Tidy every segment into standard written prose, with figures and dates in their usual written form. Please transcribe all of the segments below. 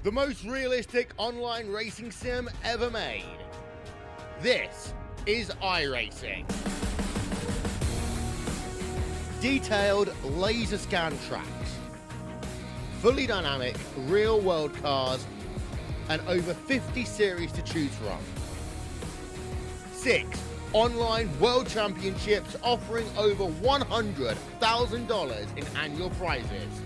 the most realistic online racing sim ever made. This is iRacing. Detailed laser scan tracks, fully dynamic real-world cars, and over 50 series to choose from. 6 online world championships offering over $100,000 in annual prizes.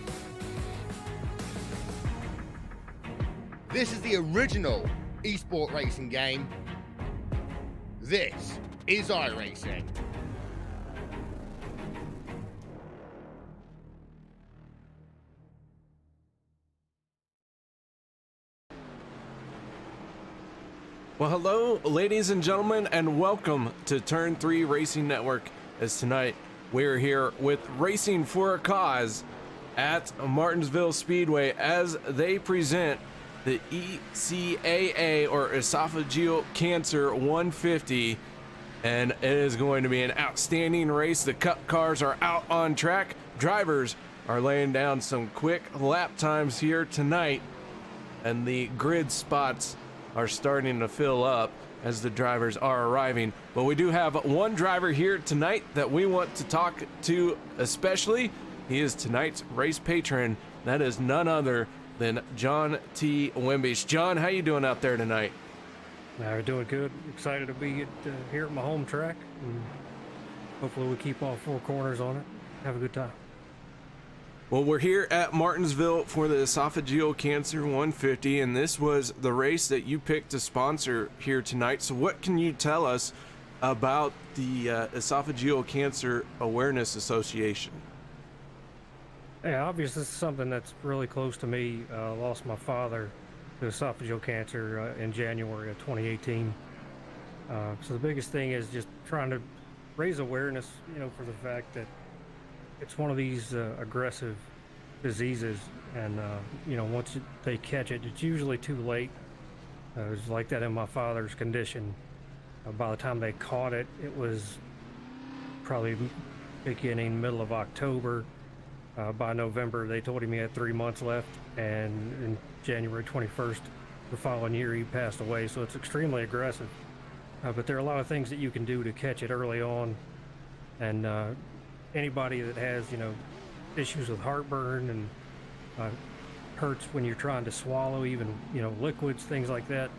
This is the original esport racing game. This is iRacing. Well, hello, ladies and gentlemen, and welcome to Turn 3 Racing Network, as tonight we're here with Racing for a Cause at Martinsville Speedway as they present the ECAA, or Esophageal Cancer 150, and it is going to be an outstanding race. The Cup cars are out on track. Drivers are laying down some quick lap times here tonight, and the grid spots are starting to fill up as the drivers are arriving. But we do have one driver here tonight that we want to talk to especially. He is tonight's race patron. That is none other than John T. Wimbish. John, how you doing out there tonight? We're doing good. Excited to be here at my home track. And hopefully we keep all 4 corners on it. Have a good time. Well, we're here at Martinsville for the Esophageal Cancer 150, and this was the race that you picked to sponsor here tonight. So what can you tell us about the Esophageal Cancer Awareness Association? Yeah, obviously this is something that's really close to me. Lost my father to esophageal cancer in January of 2018. So the biggest thing is just trying to raise awareness, for the fact that it's one of these aggressive diseases, and once they catch it, it's usually too late. It was like that in my father's condition. By the time they caught it, it was probably middle of October. By November, they told him he had 3 months left, and in January 21st, the following year, he passed away. So it's extremely aggressive. But there are a lot of things that you can do to catch it early on, and anybody that has, issues with heartburn and hurts when you're trying to swallow, even, liquids, things like that,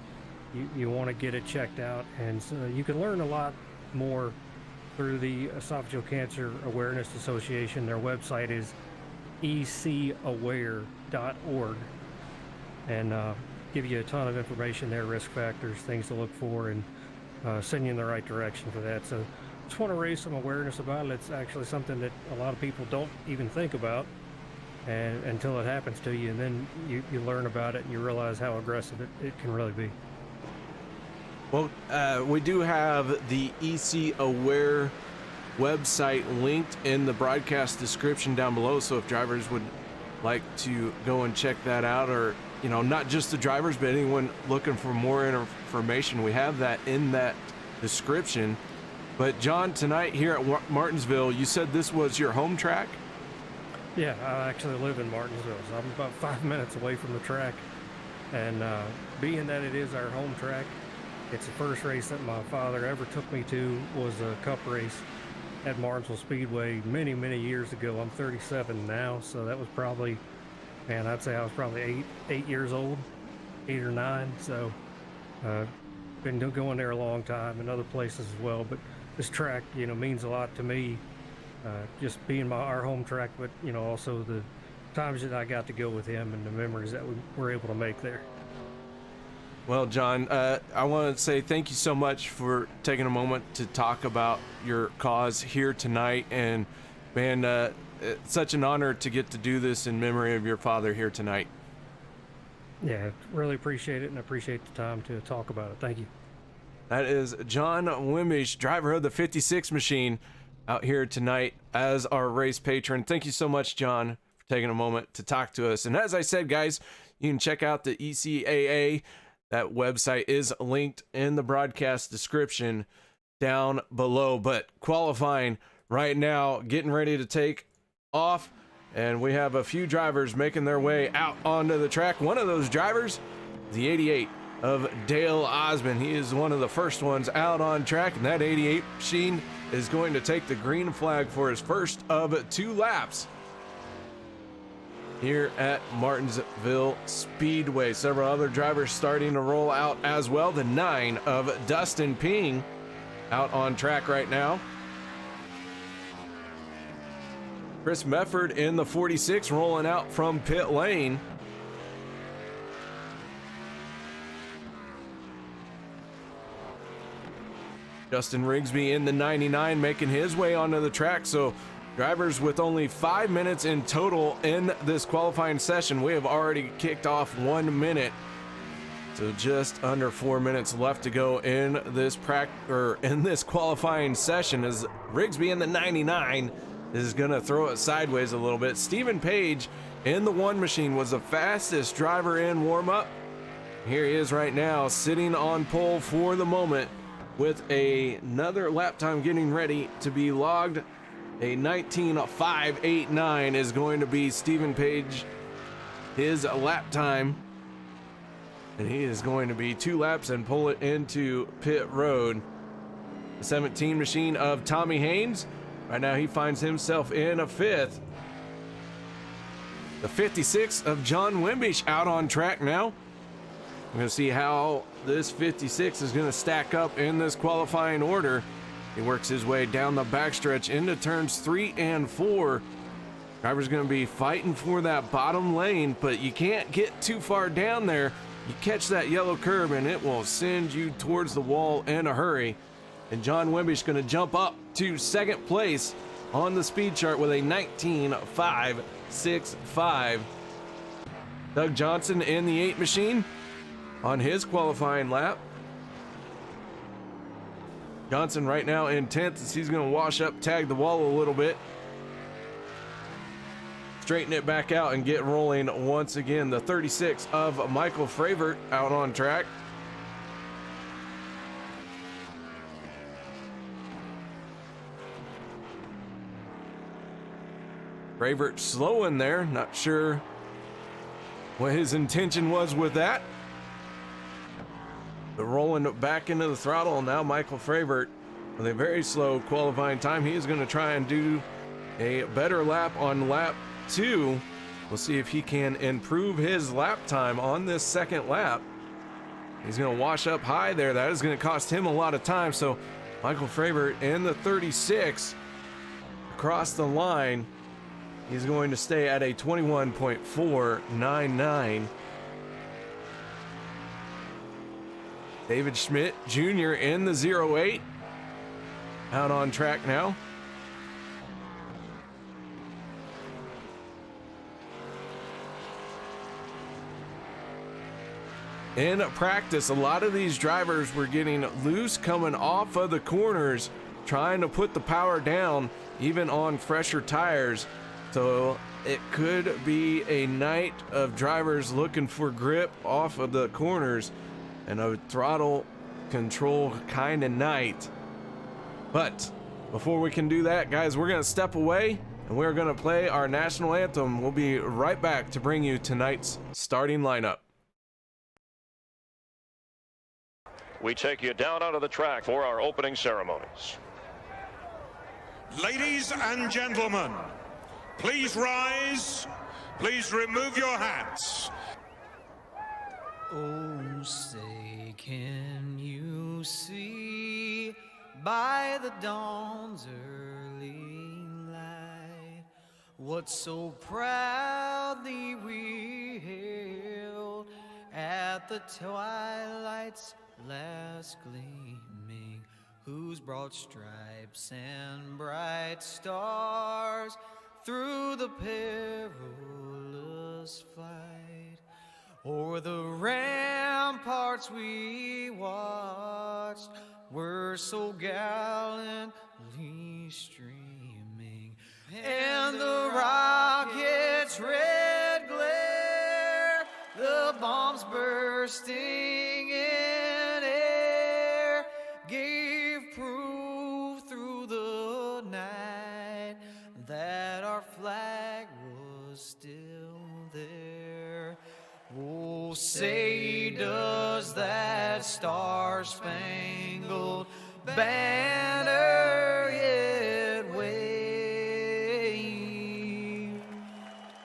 you want to get it checked out. And so you can learn a lot more through the Esophageal Cancer Awareness Association. Their website is ecaware.org, and give you a ton of information there, risk factors, things to look for, and send you in the right direction for that. So just want to raise some awareness about it. It's actually something that a lot of people don't even think about, and until it happens to you, and then you learn about it and you realize how aggressive it can really be. Well, we do have the EC Aware website linked in the broadcast description down below, so if drivers would like to go and check that out, or not just the drivers but anyone looking for more information, we have that in that description. But John, tonight here at Martinsville, you said this was your home track? Yeah, I actually live in Martinsville, so I'm about 5 minutes away from the track, and being that it is our home track, it's the first race that my father ever took me to. Was a Cup race at Martinsville Speedway many years ago. I'm 37 now, so that was probably, I'd say I was probably 8 years old, 8 or 9. So been going there a long time, and other places as well. But this track, means a lot to me, just being our home track, but also the times that I got to go with him and the memories that we were able to make there. Well, John, I want to say thank you so much for taking a moment to talk about your cause here tonight. And man, it's such an honor to get to do this in memory of your father here tonight. Yeah, really appreciate it, and appreciate the time to talk about it. Thank you. That is John Wimbish, driver of the 56 machine, out here tonight as our race patron. Thank you so much, John, for taking a moment to talk to us. And as I said, guys, you can check out the ECAA. That website is linked in the broadcast description down below. But qualifying right now, getting ready to take off And we have a few drivers making their way out onto the track. One of those drivers, the 88 of Dale Osmond. He is one of the first ones out on track, and that 88 machine is going to take the green flag for his first of 2 laps here at Martinsville Speedway. Several other drivers starting to roll out as well. The 9 of Dustin Ping out on track right now. Chris Mefford in the 46 rolling out from pit lane. Justin Rigsby in the 99 making his way onto the track. So drivers with only 5 minutes in total in this qualifying session. We have already kicked off 1 minute. So just under 4 minutes left to go in this qualifying session, as Rigsby in the 99 is gonna throw it sideways a little bit. Stephen Page in the 1 machine was the fastest driver in warm-up. Here he is right now, sitting on pole for the moment with another lap time getting ready to be logged. A 19.589 is going to be Stephen Page, his lap time. And he is going to be 2 laps and pull it into pit road. The 17 machine of Tommy Haynes, right now he finds himself in a 5th. The 56 of John Wimbish out on track now. We're going to see how this 56 is going to stack up in this qualifying order. He works his way down the backstretch into turns 3 and 4. Driver's going to be fighting for that bottom lane, but you can't get too far down there. You catch that yellow curb and it will send you towards the wall in a hurry. And John Wimbish is going to jump up to 2nd place on the speed chart with a 19.565. Doug Johnson in the 8 machine on his qualifying lap. Johnson right now in 10th as he's going to wash up, tag the wall a little bit. Straighten it back out and get rolling once again. The 36 of Michael Fravert out on track. Fravert slow in there, not sure what his intention was with that. But rolling back into the throttle, and now Michael Fravert with a very slow qualifying time. He is going to try and do a better lap on lap 2. We'll see if he can improve his lap time on this 2nd lap. He's going to wash up high there. That is going to cost him a lot of time. So Michael Fravert in the 36 across the line. He's going to stay at a 21.499. David Schmidt Jr. in the 08 out on track now. In practice, a lot of these drivers were getting loose coming off of the corners, trying to put the power down even on fresher tires. So it could be a night of drivers looking for grip off of the corners and a throttle control kind of night. But before we can do that, guys, we're going to step away and we're going to play our national anthem. We'll be right back to bring you tonight's starting lineup. We take you down onto the track for our opening ceremonies. Ladies and gentlemen, please rise. Please remove your hats. Oh, say, can you see by the dawn's early light what so proudly we hailed at the twilight's last gleaming, whose broad stripes and bright stars through the perilous fight o'er the ramparts we watched were so gallantly streaming, and the rocket's red glare, the bombs bursting in air, gave proof through the night that our flag was Oh, say does that star-spangled banner yet wave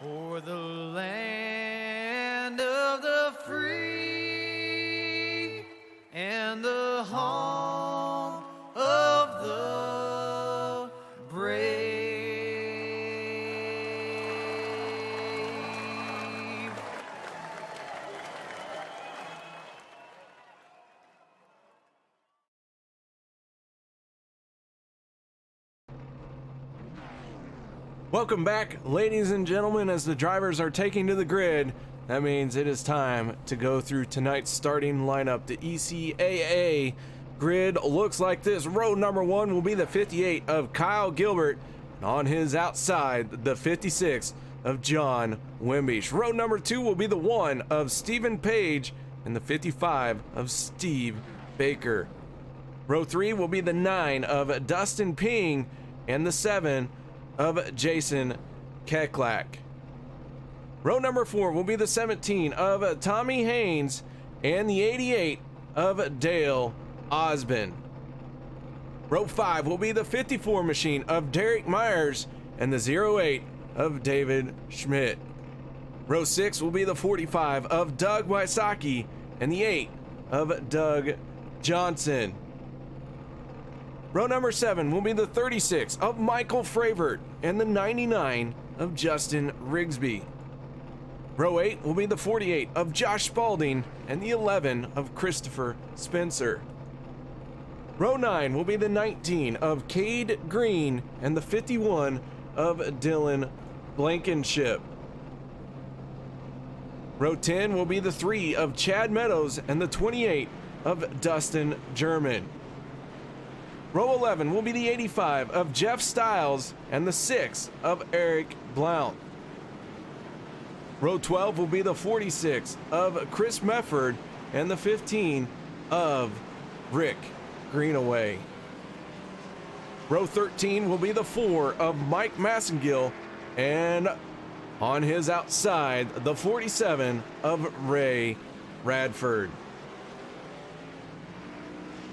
o'er the land of the free and the home of the brave. Welcome back, ladies and gentlemen. As the drivers are taking to the grid, that means it is time to go through tonight's starting lineup. The ECAA grid looks like this. Row number 1 will be the 58 of Kyle Gilbert, and on his outside, the 56 of John Wimbish. Row number 2 will be the 1 of Stephen Page and the 55 of Steve Baker. Row 3 will be the 9 of Dustin Ping and the 7 of Jason Keklak. Row number 4 will be the 17 of Tommy Haynes and the 88 of Dale Osbin. Row 5 will be the 54 machine of Derek Myers and the 08 of David Schmidt. Row 6 will be the 45 of Doug Wysocki and the 8 of Doug Johnson. Row number 7 will be the 36 of Michael Fravert and the 99 of Justin Rigsby. Row 8 will be the 48 of Josh Spalding and the 11 of Christopher Spencer. Row 9 will be the 19 of Cade Green and the 51 of Dylan Blankenship. Row 10 will be the 3 of Chad Meadows and the 28 of Dustin German. Row 11 will be the 85 of Jeff Stiles and the 6 of Eric Blount. Row 12 will be the 46 of Chris Mefford and the 15 of Rick Greenaway. Row 13 will be the 4 of Mike Massengill and on his outside, the 47 of Ray Radford.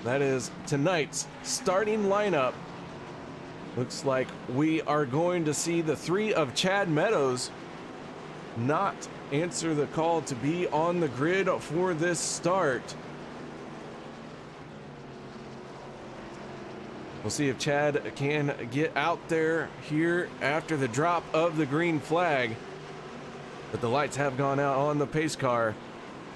That is tonight's starting lineup. Looks like we are going to see the 3 of Chad Meadows not answer the call to be on the grid for this start. We'll see if Chad can get out there here after the drop of the green flag. But the lights have gone out on the pace car.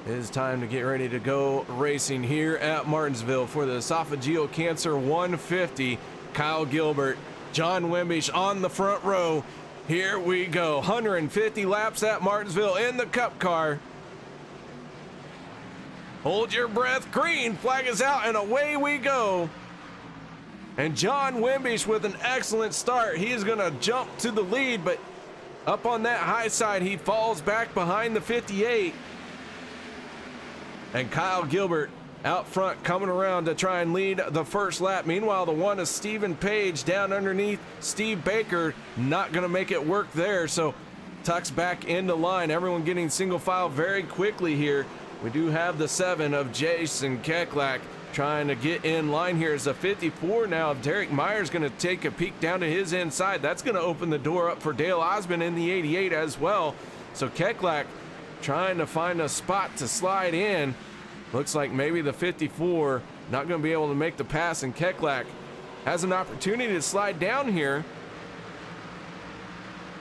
It is time to get ready to go racing here at Martinsville for the Esophageal Cancer 150. Kyle Gilbert, John Wimbish on the front row. Here we go. 150 laps at Martinsville in the Cup car. Hold your breath. Green flag is out and away we go. And John Wimbish with an excellent start. He is going to jump to the lead, but up on that high side, he falls back behind the 58. And Kyle Gilbert out front coming around to try and lead the first lap. Meanwhile, the 1 is Stephen Page down underneath Steve Baker. Not going to make it work there, so tucks back into line. Everyone getting single file very quickly here. We do have the 7 of Jason Keklak trying to get in line here. As a 54 now of Derek Myers going to take a peek down to his inside. That's going to open the door up for Dale Osmond in the 88 as well. So Keklak trying to find a spot to slide in. Looks like maybe the 54 not going to be able to make the pass, and Keklak has an opportunity to slide down here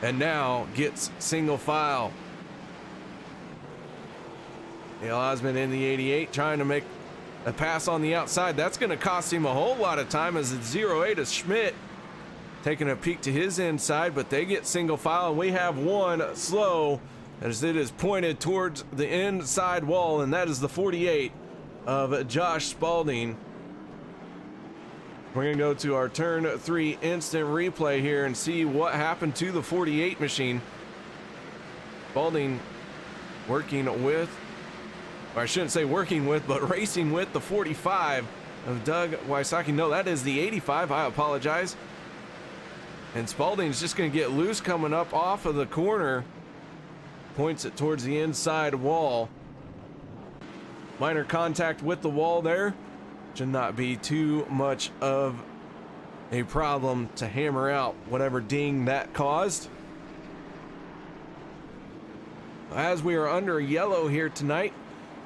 and now gets single file. Dale Osmond in the 88 trying to make a pass on the outside. That's going to cost him a whole lot of time, as it's 08 of Schmidt taking a peek to his inside, but they get single file, and we have one slow as it is pointed towards the inside wall, and that is the 48 of Josh Spalding. We're going to go to our turn 3 instant replay here and see what happened to the 48 machine. Spalding working with, or I shouldn't say working with, but racing with the 45 of Doug Wysocki. No, that is the 85. I apologize. And Spalding's just going to get loose coming up off of the corner. Points it towards the inside wall. minor contact with the wall there. Should not be too much of a problem to hammer out whatever ding that caused. As we are under yellow here tonight,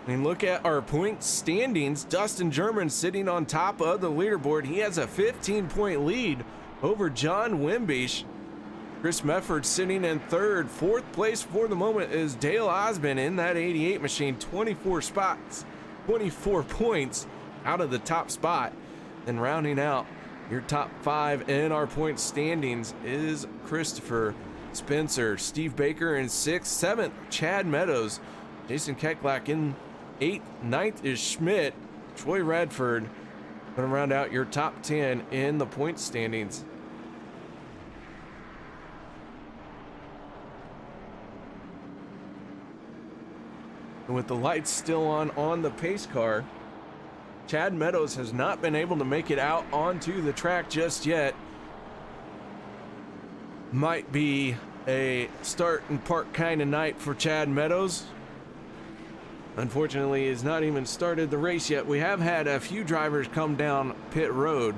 and look at our point standings. Dustin German sitting on top of the leaderboard. He has a 15-point lead over John Wimbish. Chris Mefford sitting in third. Fourth place for the moment is Dale Osmond in that 88 machine. 24 spots, 24 points out of the top spot. And rounding out your top 5 in our point standings is Christopher Spencer. Steve Baker in 6th. 7th, Chad Meadows. Jason Keklak in 8th. 9th is Schmidt. Troy Radford. Going to round out your top 10 in the point standings. And with the lights still on the pace car, Chad Meadows has not been able to make it out onto the track just yet. Might be a start and park kind of night for Chad Meadows. Unfortunately, he's not even started the race yet. We have had a few drivers come down pit road.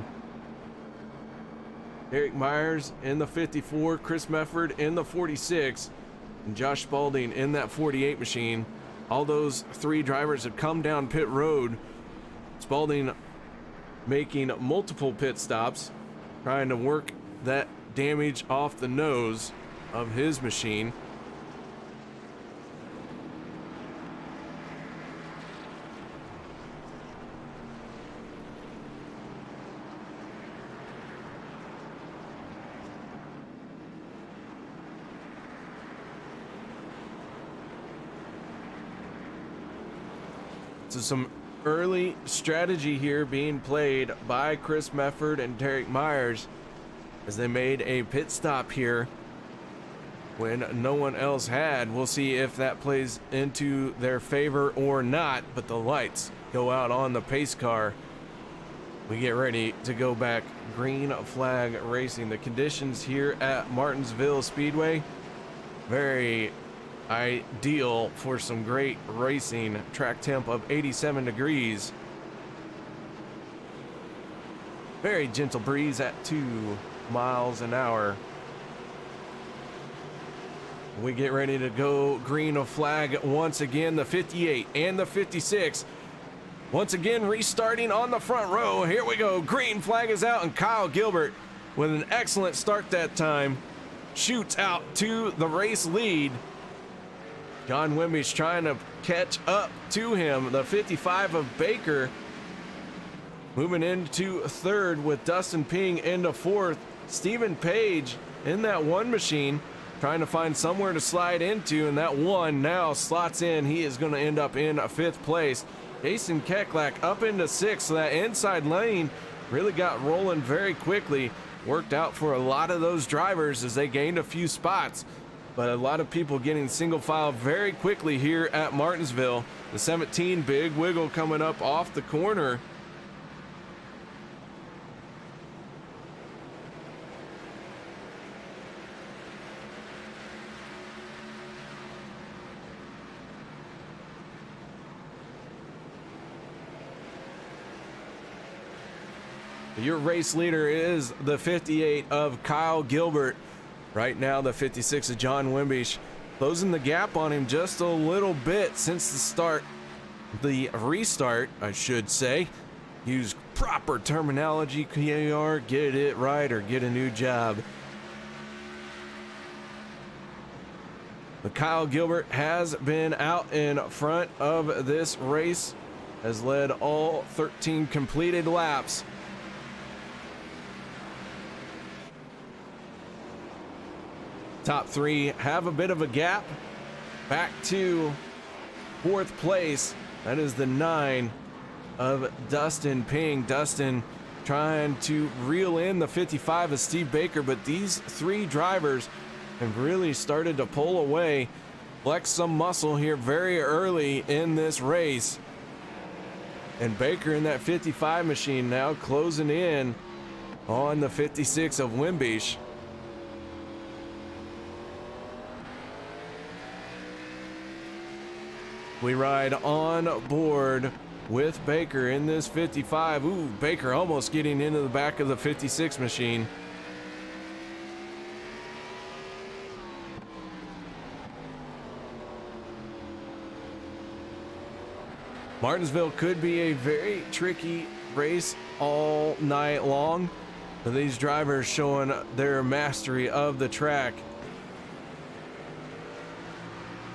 Eric Myers in the 54, Chris Mefford in the 46, and Josh Spalding in that 48 machine. All those 3 drivers have come down pit road. Spalding making multiple pit stops, trying to work that damage off the nose of his machine. So some early strategy here being played by Chris Mefford and Derek Myers as they made a pit stop here when no one else had. We'll see if that plays into their favor or not, but the lights go out on the pace car. We get ready to go back green flag racing. The conditions here at Martinsville Speedway, very ideal for some great racing. Track temp of 87 degrees. Very gentle breeze at 2 miles an hour. We get ready to go green flag once again. The 58 and the 56 once again restarting on the front row. Here we go. Green flag is out, and Kyle Gilbert with an excellent start that time shoots out to the race lead. John Wimby's trying to catch up to him. The 55 of Baker moving into third with Dustin Ping into fourth. Stephen Page in that 1 machine trying to find somewhere to slide into, and that 1 now slots in. He is going to end up in 5th place. Jason Keklak up into 6th, so that inside lane really got rolling very quickly. Worked out for a lot of those drivers as they gained a few spots. But a lot of people getting single file very quickly here at Martinsville. The 17 big wiggle coming up off the corner. Your race leader is the 58 of Kyle Gilbert. Right now, the 56 of John Wimbish closing the gap on him just a little bit since the restart, I should say. Use proper terminology, KR, get it right or get a new job. But Kyle Gilbert has been out in front of this race, has led all 13 completed laps. Top 3 have a bit of a gap. Back to 4th place. That is the 9 of Dustin Ping. Dustin trying to reel in the 55 of Steve Baker, but these 3 drivers have really started to pull away, flex some muscle here very early in this race. And Baker in that 55 machine now closing in on the 56 of Wimbish. We ride on board with Baker in this 55. Ooh, Baker almost getting into the back of the 56 machine. Martinsville could be a very tricky race all night long, but these drivers showing their mastery of the track.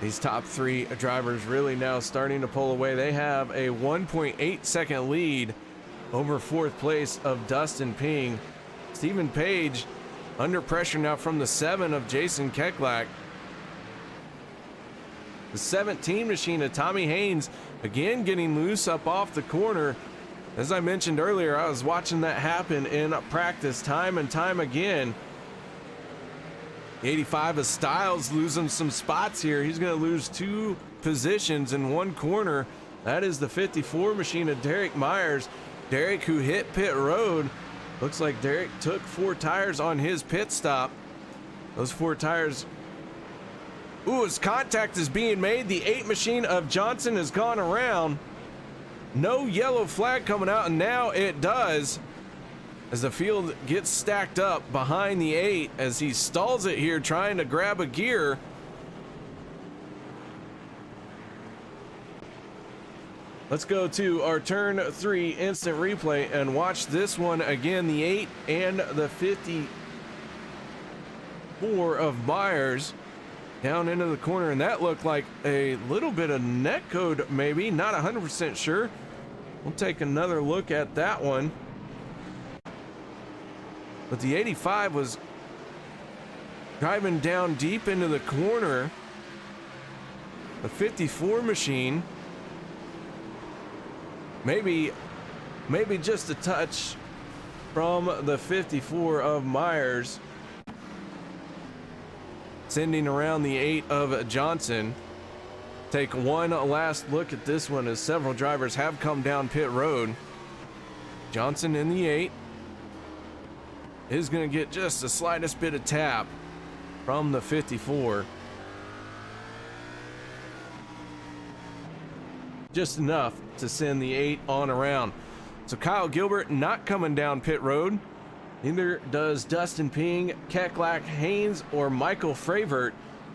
These top three drivers really now starting to pull away. They have a 1.8 second lead over fourth place of Dustin Ping. Stephen Page under pressure now from the 7 of Jason Keklak. The 17 machine of Tommy Haynes again getting loose up off the corner. As I mentioned earlier, I was watching that happen in practice time and time again. 85 of Styles losing some spots here. He's going to lose 2 positions in one corner. That is the 54 machine of Derek Myers. Derek, who hit pit road. Looks like Derek took 4 tires on his pit stop. Those 4 tires. Ooh, as contact is being made, the 8 machine of Johnson has gone around. No yellow flag coming out, and now it does. As the field gets stacked up behind the 8 as he stalls it here trying to grab a gear. Let's go to our turn 3 instant replay and watch this one again. The 8 and the 54 of Myers down into the corner, and that looked like a little bit of net code, maybe not 100% sure. We'll take another look at that one. But the 85 was driving down deep into the corner. The 54 machine, maybe just a touch from the 54 of Myers, sending around the 8 of Johnson. Take one last look at this one as several drivers have come down pit road. Johnson in the 8 is going to get just the slightest bit of tap from the 54. Just enough to send the 8 on around. So Kyle Gilbert not coming down pit road. Neither does Dustin Ping, Keklak, Haynes, or Michael Fravert.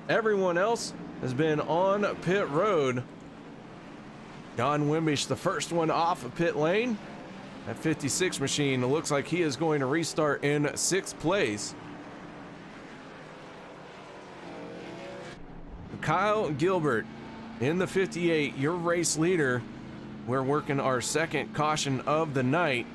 Everyone else has been on pit road. John Wimbish, the first one off of pit lane. That 56 machine looks like he is going to restart in 6th place. Kyle Gilbert in the 58, your race leader. We're working our second caution of the night.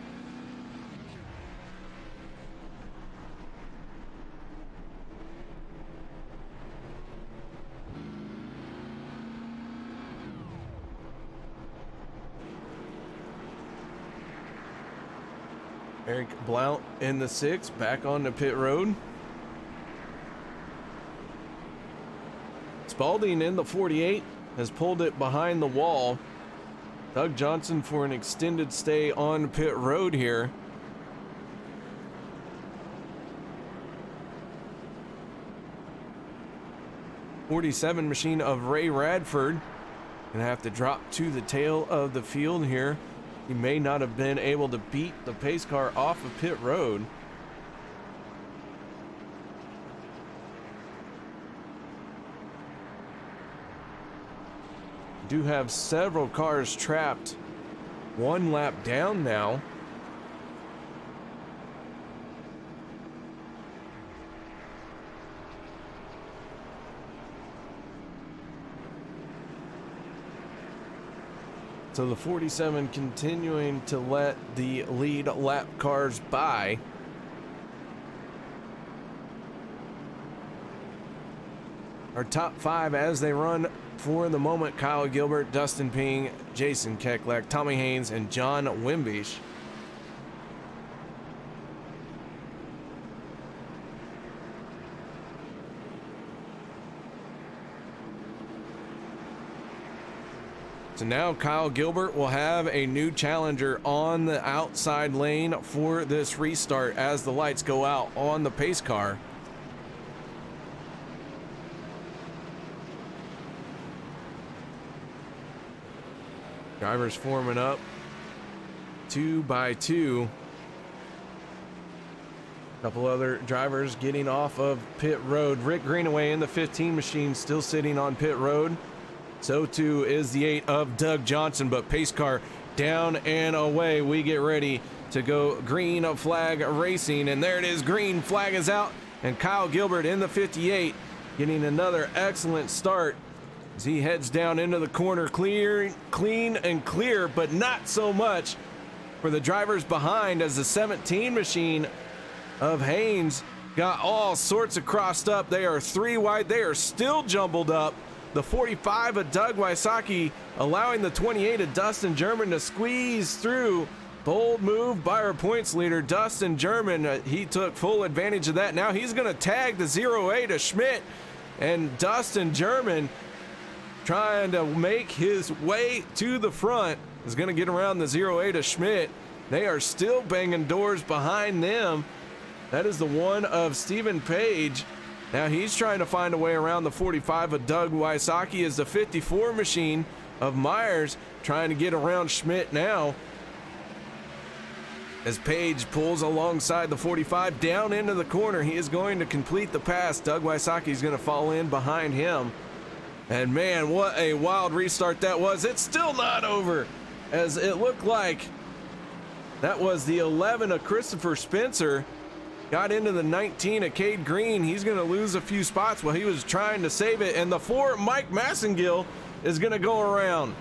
Eric Blount in the 6, back on the pit road. Spalding in the 48 has pulled it behind the wall. Doug Johnson for an extended stay on pit road here. '47 machine of Ray Radford gonna have to drop to the tail of the field here. He may not have been able to beat the pace car off of pit road. Do have several cars trapped 1 lap down now. So the 47 continuing to let the lead lap cars by. Our top 5 as they run for the moment: Kyle Gilbert, Dustin Ping, Jason Keklak, Tommy Haynes, and John Wimbish. So now Kyle Gilbert will have a new challenger on the outside lane for this restart as the lights go out on the pace car. Drivers forming up 2 by 2. A couple other drivers getting off of pit road. Rick Greenaway in the 15 machine still sitting on pit road. So too is the 8 of Doug Johnson, but pace car down and away. We get ready to go green flag racing, and there it is. Green flag is out, and Kyle Gilbert in the 58 getting another excellent start as he heads down into the corner, clean and clear, but not so much for the drivers behind, as the 17 machine of Haynes got all sorts of crossed up. They are 3 wide. They are still jumbled up. The 45 of Doug Wysocki allowing the 28 of Dustin German to squeeze through. Bold move by our points leader, Dustin German. He took full advantage of that. Now he's going to tag the 08 of Schmidt, and Dustin German, trying to make his way to the front, is going to get around the 08 of Schmidt. They are still banging doors behind them. That is the 1 of Stephen Page. Now he's trying to find a way around the 45 of Doug Wysocki, as the 54 machine of Myers trying to get around Schmidt now, as Page pulls alongside the 45 down into the corner. He is going to complete the pass. Doug Wysocki is going to fall in behind him. And man, what a wild restart that was. It's still not over, as it looked like that was the 11 of Christopher Spencer. Got into the 19 of Cade Green. He's going to lose a few spots while he was trying to save it. And the 4, Mike Massengill, is going to go around.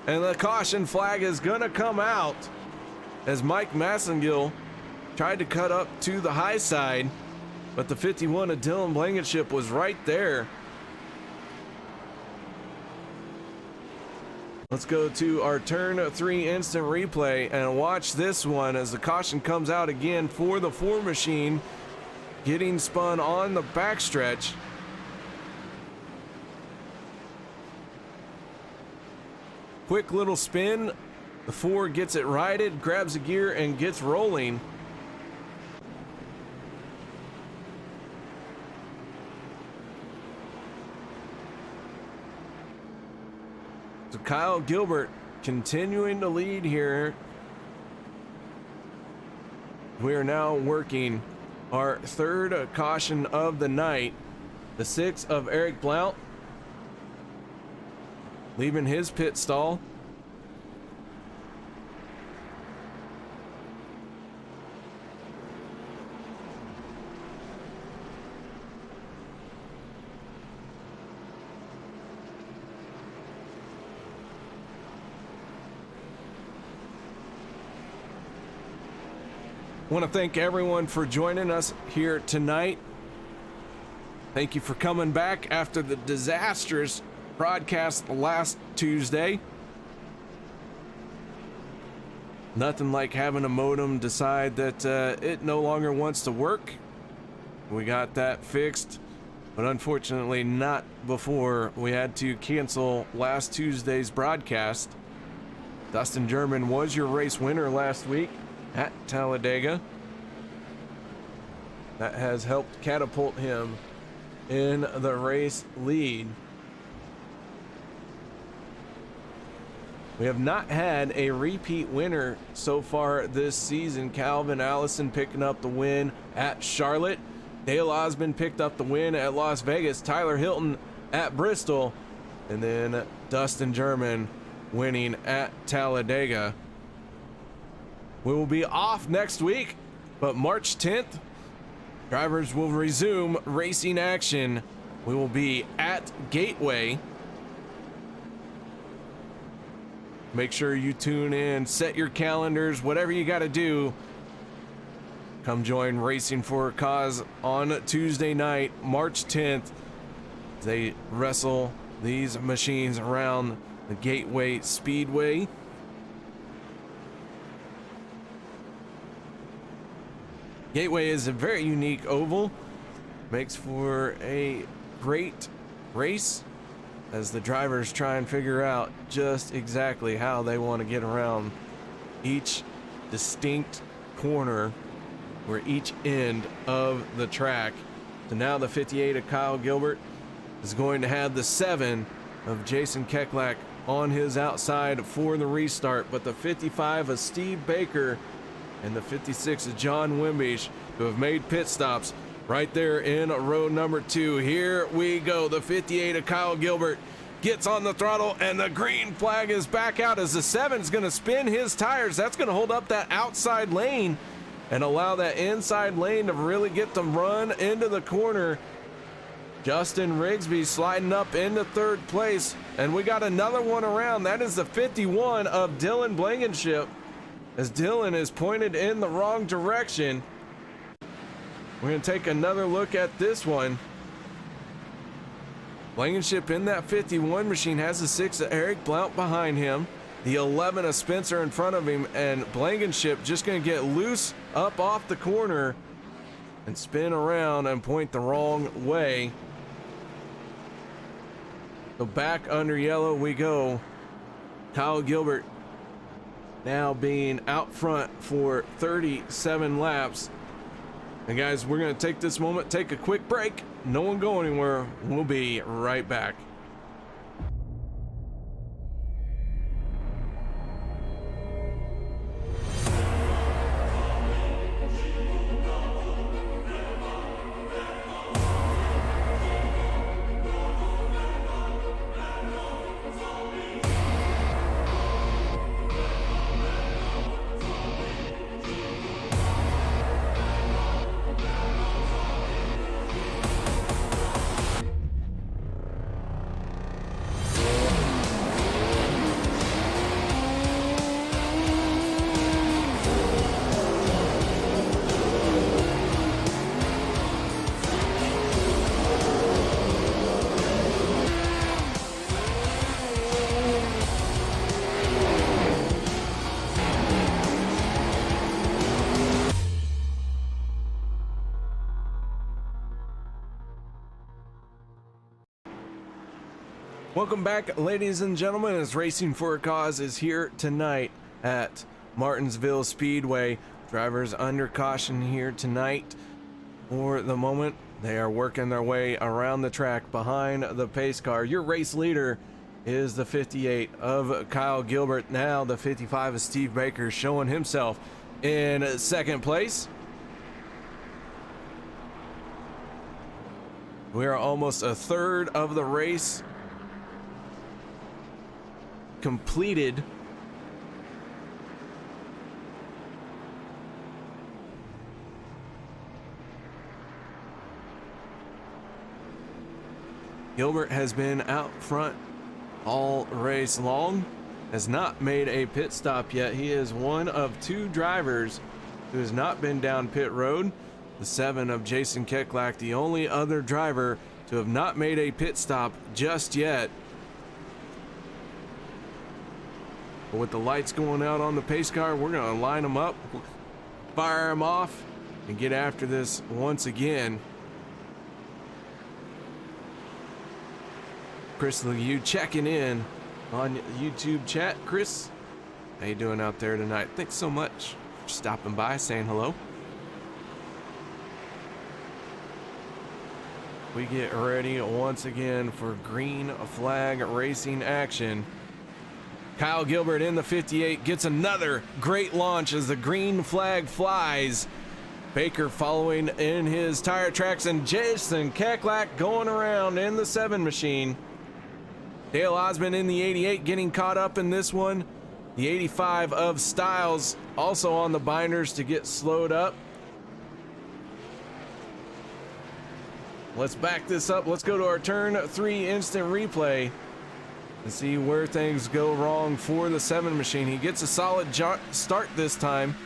And the caution flag is going to come out, as Mike Massengill tried to cut up to the high side, but the 51 of Dylan Blankenship was right there. Let's go to our turn 3 instant replay and watch this one, as the caution comes out again for the 4 machine, getting spun on the backstretch. Quick little spin. The 4 gets it righted, grabs a gear, and gets rolling. So Kyle Gilbert continuing to lead here. We are now working our 3rd caution of the night. The 6 of Eric Blount leaving his pit stall. I want to thank everyone for joining us here tonight. Thank you for coming back after the disastrous broadcast last Tuesday. Nothing like having a modem decide that it no longer wants to work. We got that fixed, but unfortunately not before we had to cancel last Tuesday's broadcast. Dustin German was your race winner last week at Talladega. That has helped catapult him in the race lead. We have not had a repeat winner so far this season. Calvin Allison picking up the win at Charlotte. Dale Osmond picked up the win at Las Vegas. Tyler Hilton at Bristol. And then Dustin German winning at Talladega. We will be off next week, but March 10th, drivers will resume racing action. We will be at Gateway. Make sure you tune in, set your calendars, whatever you got to do. Come join Racing for a Cause on Tuesday night, March 10th. They wrestle these machines around the Gateway Speedway. Gateway is a very unique oval. Makes for a great race as the drivers try and figure out just exactly how they want to get around each distinct corner or each end of the track. So now the 58 of Kyle Gilbert is going to have the 7 of Jason Keklak on his outside for the restart, but the 55 of Steve Baker and the 56 of John Wimbish, who have made pit stops right there in row number 2. Here we go. The 58 of Kyle Gilbert gets on the throttle, and the green flag is back out as the 7 is going to spin his tires. That's going to hold up that outside lane and allow that inside lane to really get them run into the corner. Justin Rigsby sliding up into 3rd place, and we got another one around. That is the 51 of Dylan Blankenship, as Dylan is pointed in the wrong direction. We're going to take another look at this one. Blankenship in that 51 machine has the 6 of Eric Blount behind him, the 11 of Spencer in front of him, and Blankenship just going to get loose up off the corner and spin around and point the wrong way. So back under yellow we go. Kyle Gilbert now being out front for 37 laps. And guys, we're going to take this moment, take a quick break. No one go anywhere. We'll be right back. Welcome back, ladies and gentlemen, as Racing for a Cause is here tonight at Martinsville Speedway. Drivers under caution here tonight. For the moment, they are working their way around the track behind the pace car. Your race leader is the 58 of Kyle Gilbert. Now the 55 of Steve Baker showing himself in 2nd place. We are almost a third of the race completed. Gilbert has been out front all race long, has not made a pit stop yet. He is one of 2 drivers who has not been down pit road. The 7 of Jason Keklak, the only other driver to have not made a pit stop just yet. But with the lights going out on the pace car, we're going to line them up, fire them off, and get after this once again. Chris Liu checking in on YouTube chat. Chris, how you doing out there tonight? Thanks so much for stopping by, saying hello. We get ready once again for green flag racing action. Kyle Gilbert in the 58 gets another great launch as the green flag flies. Baker following in his tire tracks, and Jason Keklak going around in the 7 machine. Dale Osmond in the 88 getting caught up in this one. The 85 of Styles also on the binders to get slowed up. Let's back this up. Let's go to our turn 3 instant replay and see where things go wrong for the 7 machine. He gets a solid start this time.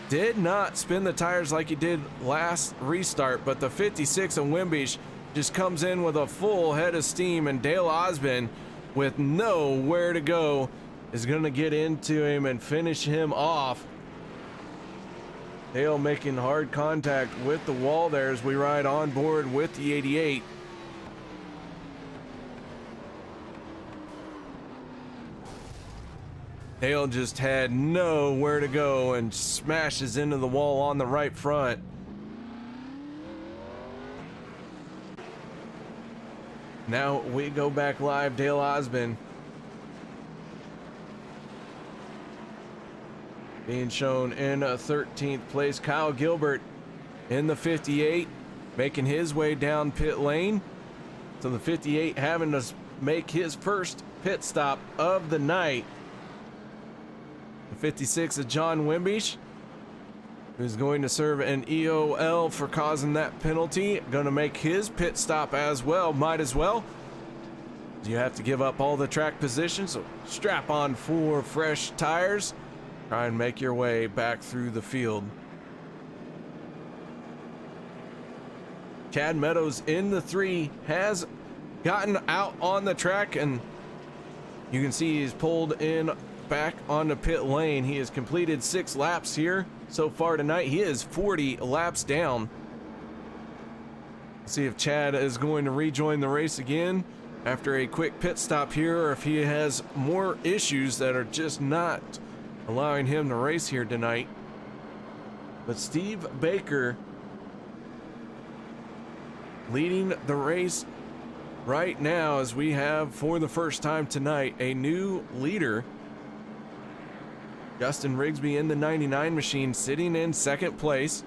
Did not spin the tires like he did last restart, but the 56 of Wimbish just comes in with a full head of steam, and Dale Osmond, with nowhere to go, is going to get into him and finish him off. Dale making hard contact with the wall there as we ride on board with the 88. Dale just had nowhere to go and smashes into the wall on the right front. Now we go back live. Dale Osmond being shown in 13th place. Kyle Gilbert in the 58, making his way down pit lane. So the 58 having to make his first pit stop of the night. The 56 is John Wimbish, who's going to serve an EOL for causing that penalty. Going to make his pit stop as well. Might as well. You have to give up all the track positions, so strap on 4 fresh tires. Try and make your way back through the field. Chad Meadows in the 3 has gotten out on the track, and you can see he's pulled in back on the pit lane. He has completed 6 laps here so far tonight. He is 40 laps down. Let's see if Chad is going to rejoin the race again after a quick pit stop here, or if he has more issues that are just not allowing him to race here tonight. But Steve Baker leading the race right now, as we have for the first time tonight a new leader. Justin Rigsby in the 99 machine sitting in 2nd place.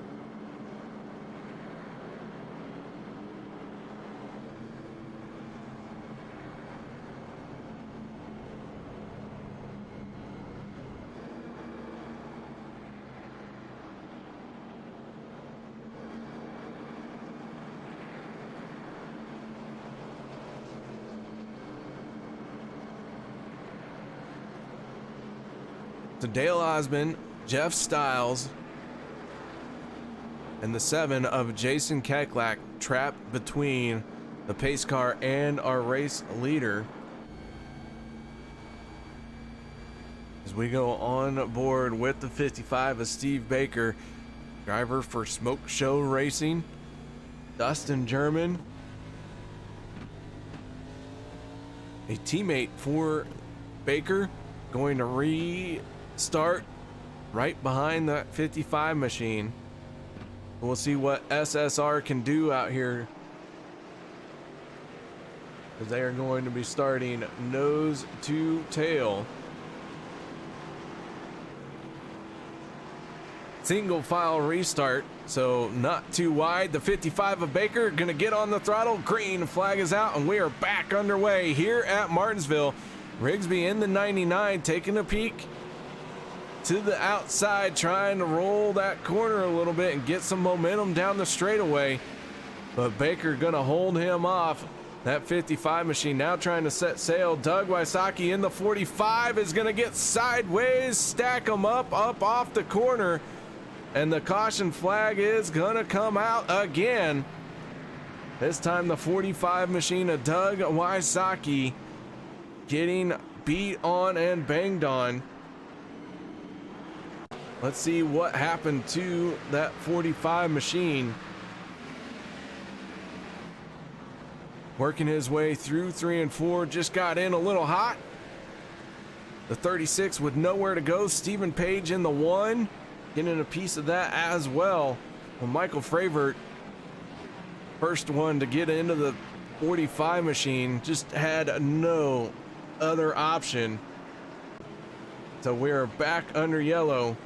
So Dale Osmond, Jeff Stiles, and the 7 of Jason Keklak trapped between the pace car and our race leader. As we go on board with the 55 of Steve Baker, driver for Smoke Show Racing, Dustin German, a teammate for Baker, going to restart right behind that 55 machine. We'll see what SSR can do out here, because they are going to be starting nose to tail. Single file restart, so not too wide. The 55 of Baker gonna get on the throttle. Green flag is out, and we are back underway here at Martinsville. Rigsby in the 99, taking a peek to the outside, trying to roll that corner a little bit and get some momentum down the straightaway. But Baker gonna hold him off. That 55 machine now trying to set sail. Doug Wysocki in the 45 is gonna get sideways, stack him up off the corner, and the caution flag is gonna come out again. This time the 45 machine of Doug Wysocki getting beat on and banged on. Let's see what happened to that 45 machine. Working his way through 3 and 4, just got in a little hot. The 36 with nowhere to go. Stephen Page in the 1, getting a piece of that as well. Well, Michael Fravert, first one to get into the 45 machine, just had no other option. So we're back under yellow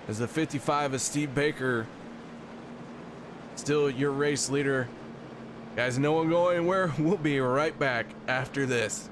as the 55 is Steve Baker, still your race leader. Guys, no one go anywhere. We'll be right back after this.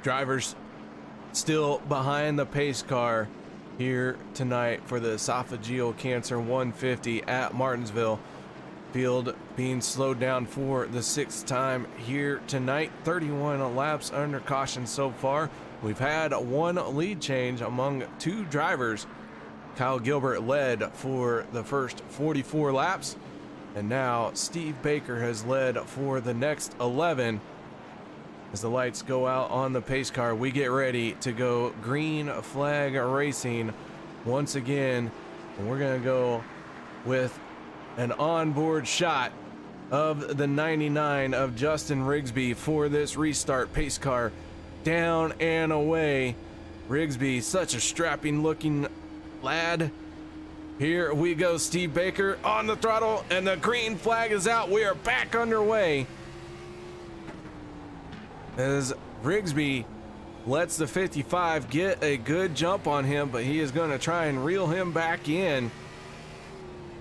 Drivers still behind the pace car here tonight for the Esophageal Cancer 150 at Martinsville. Field being slowed down for the 6th time here tonight. 31 laps under caution so far. We've had one lead change among 2 drivers. Kyle Gilbert led for the first 44 laps, and now Steve Baker has led for the next 11. As the lights go out on the pace car, we get ready to go green flag racing once again. And we're gonna go with an onboard shot of the 99 of Justin Rigsby for this restart. Pace car down and away. Rigsby, such a strapping looking lad. Here we go, Steve Baker on the throttle, and the green flag is out. We are back underway as Rigsby lets the 55 get a good jump on him, but he is going to try and reel him back in.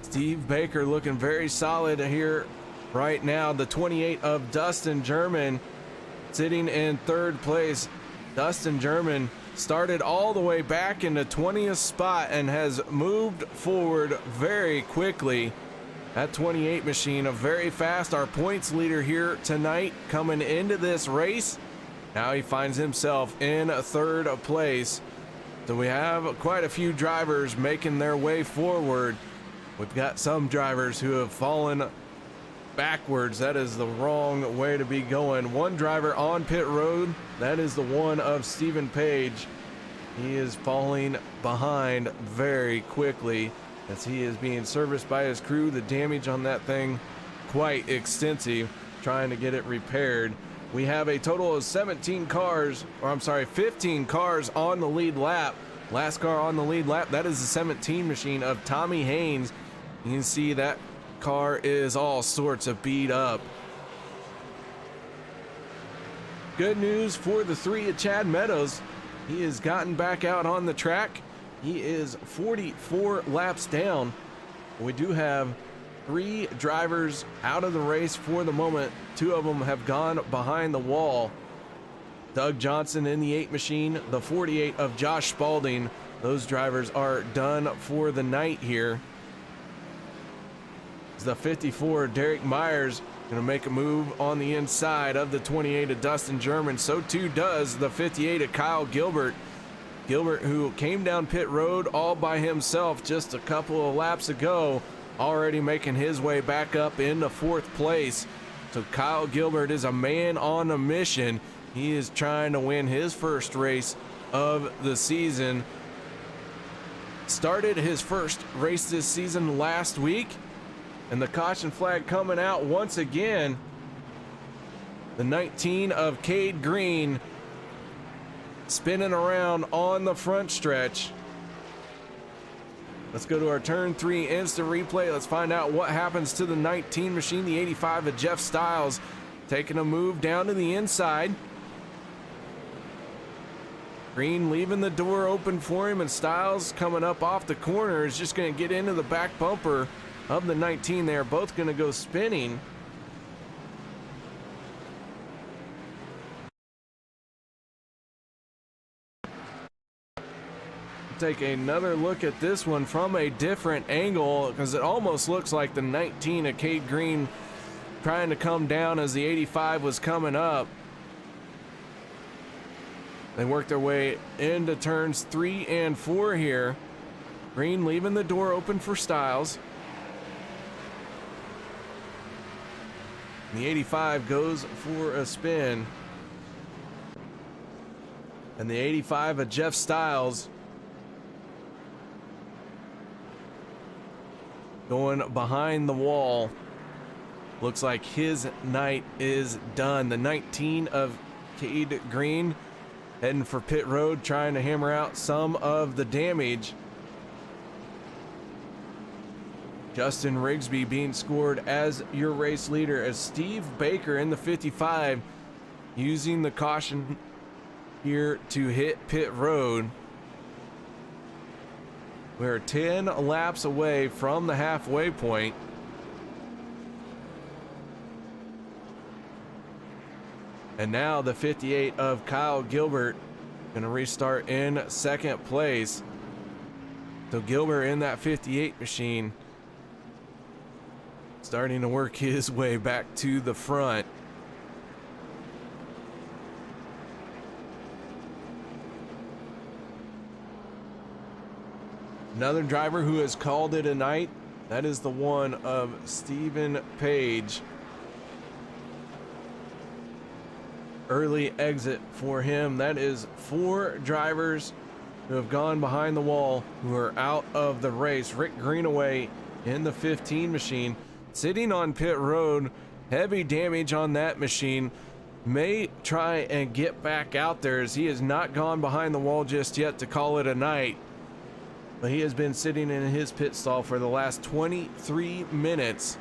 Steve Baker looking very solid here right now. The 28 of Dustin German sitting in 3rd place. Dustin German started all the way back in the 20th spot and has moved forward very quickly. That 28 machine, a very fast, our points leader here tonight coming into this race. Now he finds himself in 3rd place. So we have quite a few drivers making their way forward. We've got some drivers who have fallen backwards. That is the wrong way to be going. One driver on pit road, that is the one of Stephen Page. He is falling behind very quickly as he is being serviced by his crew. The damage on that thing quite extensive, trying to get it repaired. We have a total of 15 cars on the lead lap. Last car on the lead lap, that is the 17 machine of Tommy Haynes. You can see that car is all sorts of beat up. Good news for the 3 of Chad Meadows. He has gotten back out on the track. He is 44 laps down. We do have 3 drivers out of the race for the moment. 2 of them have gone behind the wall. Doug Johnson in the 8 machine, the 48 of Josh Spalding. Those drivers are done for the night here. The 54 Derek Myers gonna make a move on the inside of the 28 of Dustin German. So too does the 58 of Kyle Gilbert. Gilbert, who came down pit road all by himself just a couple of laps ago, already making his way back up into 4th place. So Kyle Gilbert is a man on a mission. He is trying to win his first race of the season. Started his first race this season last week, and the caution flag coming out once again. The 19 of Cade Green spinning around on the front stretch. Let's go to our turn 3 instant replay. Let's find out what happens to the 19 machine. The 85 of Jeff Stiles taking a move down to the inside. Green leaving the door open for him, and Stiles coming up off the corner is just going to get into the back bumper of the 19. They're both going to go spinning. Take another look at this one from a different angle, because it almost looks like the 19 of Cade Green trying to come down as the 85 was coming up. They work their way into turns 3 and 4 here. Green leaving the door open for Stiles. The 85 goes for a spin. And the 85 of Jeff Stiles going behind the wall. Looks like his night is done. The 19 of Cade Green heading for pit road, trying to hammer out some of the damage. Justin Rigsby being scored as your race leader, as Steve Baker in the 55 using the caution here to hit pit road. We're 10 laps away from the halfway point. And now the 58 of Kyle Gilbert going to restart in second place. So Gilbert in that 58 machine starting to work his way back to the front. Another driver who has called it a night, that is the one of Stephen Page. Early exit for him. That is 4 drivers who have gone behind the wall, who are out of the race. Rick Greenaway in the 15 machine, sitting on pit road. Heavy damage on that machine. May try and get back out there, as he has not gone behind the wall just yet to call it a night. But he has been sitting in his pit stall for the last 23 minutes.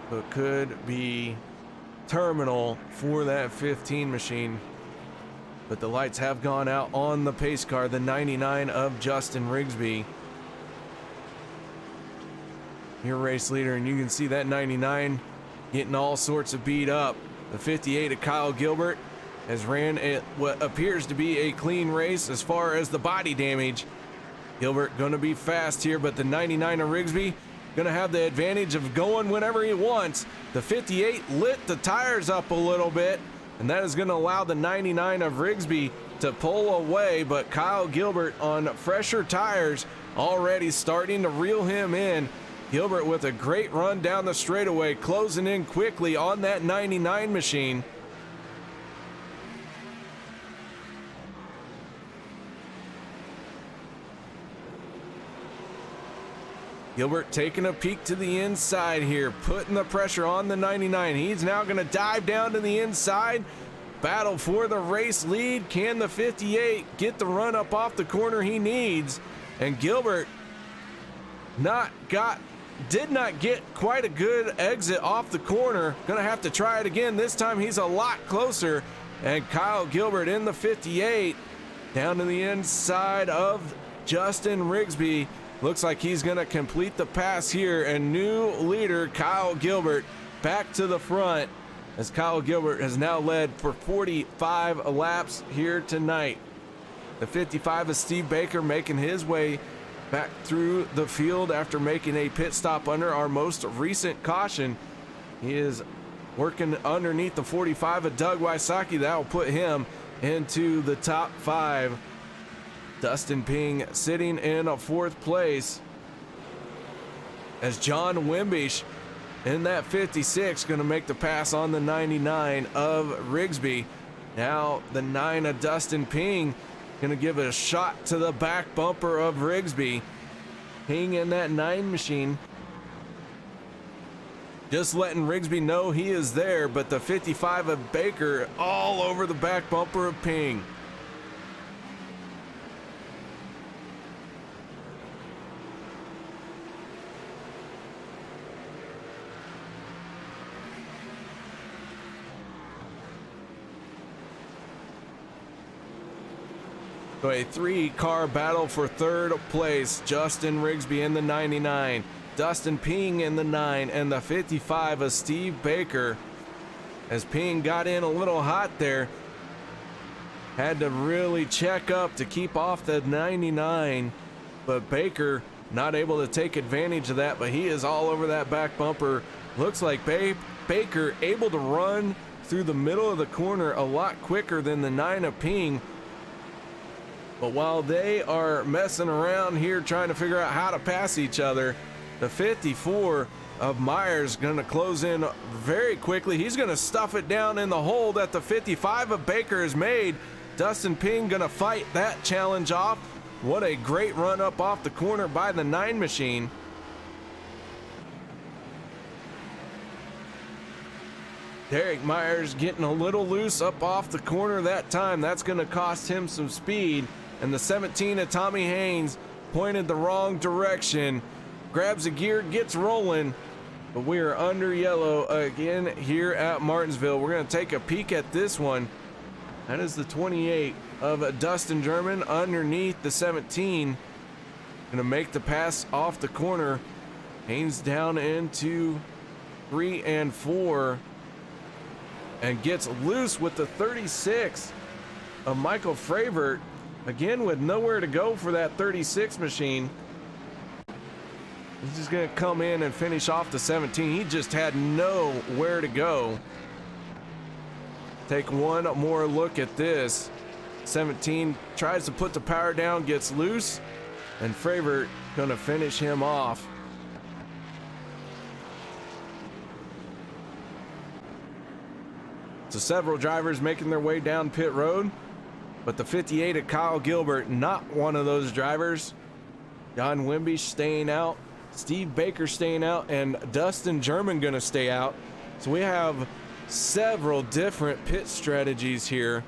So it could be terminal for that 15 machine. But the lights have gone out on the pace car, the 99 of Justin Rigsby. Your race leader, and you can see that 99 getting all sorts of beat up. The 58 of Kyle Gilbert has ran what appears to be a clean race as far as the body damage. Gilbert going to be fast here, but the 99 of Rigsby going to have the advantage of going whenever he wants. The 58 lit the tires up a little bit, and that is going to allow the 99 of Rigsby to pull away, but Kyle Gilbert on fresher tires already starting to reel him in. Gilbert with a great run down the straightaway, closing in quickly on that 99 machine. Gilbert taking a peek to the inside here, putting the pressure on the 99. He's now going to dive down to the inside, battle for the race lead. Can the 58 get the run up off the corner he needs? And Gilbert did not get quite a good exit off the corner. Gonna have to try it again. This time he's a lot closer. And Kyle Gilbert in the 58 down to the inside of Justin Rigsby. Looks like he's gonna complete the pass here, and new leader Kyle Gilbert back to the front, as Kyle Gilbert has now led for 45 laps here tonight. The 55 is Steve Baker making his way back through the field after making a pit stop under our most recent caution. He is working underneath the 45 of Doug Wysocki. That will put him into the top 5. Dustin Ping sitting in a 4th place, as John Wimbish in that 56 going to make the pass on the 99 of Rigsby. Now the 9 of Dustin Ping going to give a shot to the back bumper of Rigsby. Ping in that 9 machine, just letting Rigsby know he is there, but the 55 of Baker all over the back bumper of Ping. So a 3-car battle for 3rd place. Justin Rigsby in the 99, Dustin Ping in the 9, and the 55 of Steve Baker. As Ping got in a little hot there, had to really check up to keep off the 99, but Baker not able to take advantage of that, but he is all over that back bumper. Looks like Baker able to run through the middle of the corner a lot quicker than the 9 of Ping. But while they are messing around here trying to figure out how to pass each other, the 54 of Myers going to close in very quickly. He's going to stuff it down in the hole that the 55 of Baker has made. Dustin Ping going to fight that challenge off. What a great run up off the corner by the 9 machine. Derek Myers getting a little loose up off the corner that time. That's going to cost him some speed. And the 17 of Tommy Haynes pointed the wrong direction. Grabs a gear, gets rolling. But we are under yellow again here at Martinsville. We're going to take a peek at this one. That is the 28 of Dustin German underneath the 17. Going to make the pass off the corner. Haynes down into 3 and 4. and gets loose with the 36 of Michael Fravert. Again, with nowhere to go for that 36 machine. He's just going to come in and finish off the 17. He just had nowhere to go. Take one more look at this. 17 tries to put the power down, gets loose, and Fravert going to finish him off. So several drivers making their way down pit road, but the 58 of Kyle Gilbert, not one of those drivers. John Wimbish staying out, Steve Baker staying out, and Dustin German going to stay out. So we have several different pit strategies here.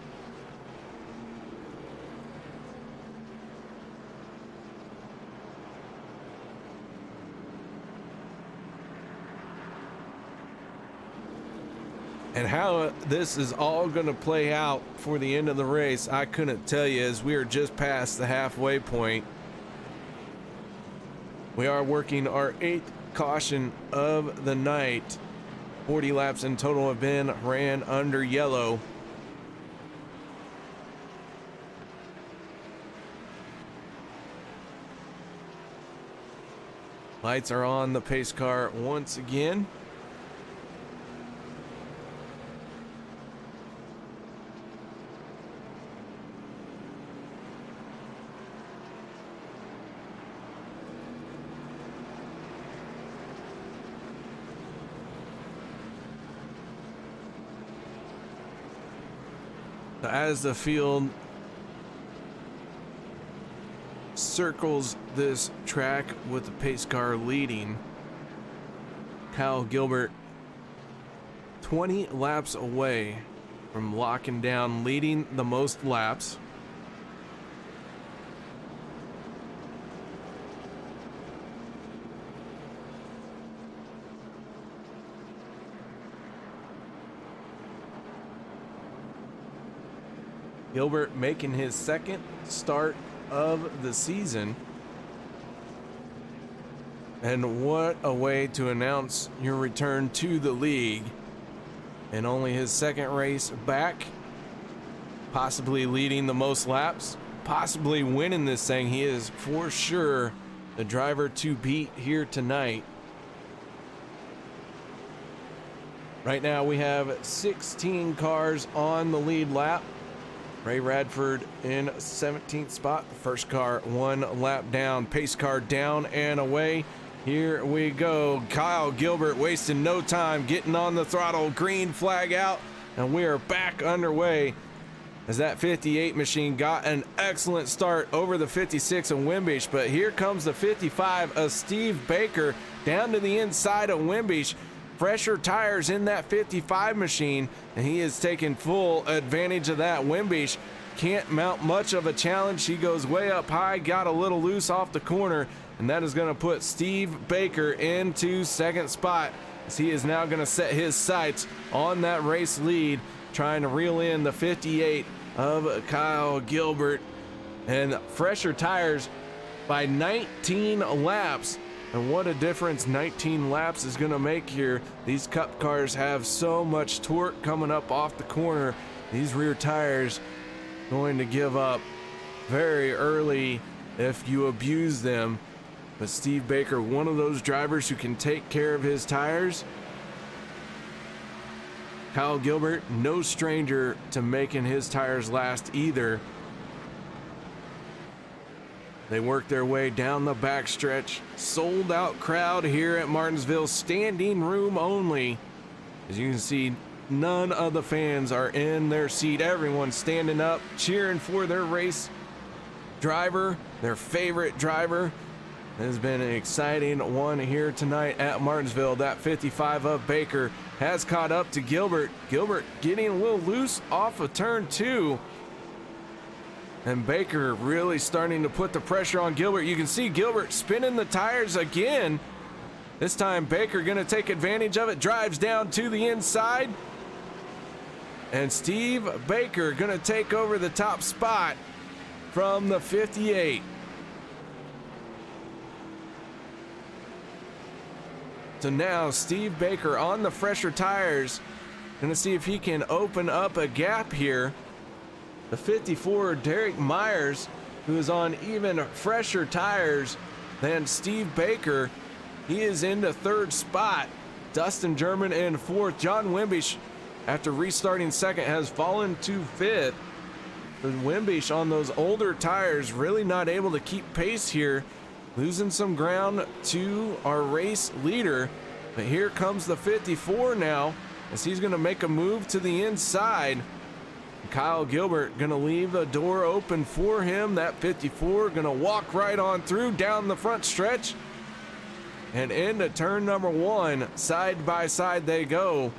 And how this is all going to play out for the end of the race, I couldn't tell you, as we are just past the halfway point. We are working our 8th caution of the night. 40 laps in total have been ran under yellow. Lights are on the pace car once again. As the field circles this track with the pace car leading, Kyle Gilbert 20 laps away from locking down leading the most laps. Gilbert making his second start of the season. And what a way to announce your return to the league. And only his second race back, possibly leading the most laps, possibly winning this thing. He is for sure the driver to beat here tonight. Right now we have 16 cars on the lead lap. Ray Radford in 17th spot. The first car 1 lap down. Pace car down and away. Here we go. Kyle Gilbert wasting no time, getting on the throttle. Green flag out, and we are back underway as that 58 machine got an excellent start over the 56 of Wimbish. But here comes the 55 of Steve Baker down to the inside of Wimbish. Fresher tires in that 55 machine, and he is taking full advantage of that. Wimbish can't mount much of a challenge. He goes way up high, got a little loose off the corner, and that is going to put Steve Baker into second spot, as he is now going to set his sights on that race lead, trying to reel in the 58 of Kyle Gilbert. And fresher tires by 19 laps. And what a difference 19 laps is going to make here. These Cup cars have so much torque coming up off the corner. These rear tires going to give up very early if you abuse them. But Steve Baker, one of those drivers who can take care of his tires. Kyle Gilbert, no stranger to making his tires last either. They work their way down the backstretch. Sold out crowd here at Martinsville, standing room only. As you can see, none of the fans are in their seat. Everyone's standing up, cheering for their race driver, their favorite driver. It has been an exciting one here tonight at Martinsville. That 55 of Baker has caught up to Gilbert. Gilbert getting a little loose off of turn 2. And Baker really starting to put the pressure on Gilbert. You can see Gilbert spinning the tires again. This time Baker going to take advantage of it. Drives down to the inside. And Steve Baker going to take over the top spot from the 58. So now Steve Baker on the fresher tires Gonna see if he can open up a gap here. The 54, Derek Myers, who is on even fresher tires than Steve Baker. He is into third spot. Dustin German in fourth. John Wimbish, after restarting second, has fallen to fifth. But Wimbish on those older tires really not able to keep pace here, losing some ground to our race leader. But here comes the 54 now, as he's going to make a move to the inside. Kyle Gilbert going to leave the door open for him. That 54 going to walk right on through down the front stretch and into turn number one. Side by side they go.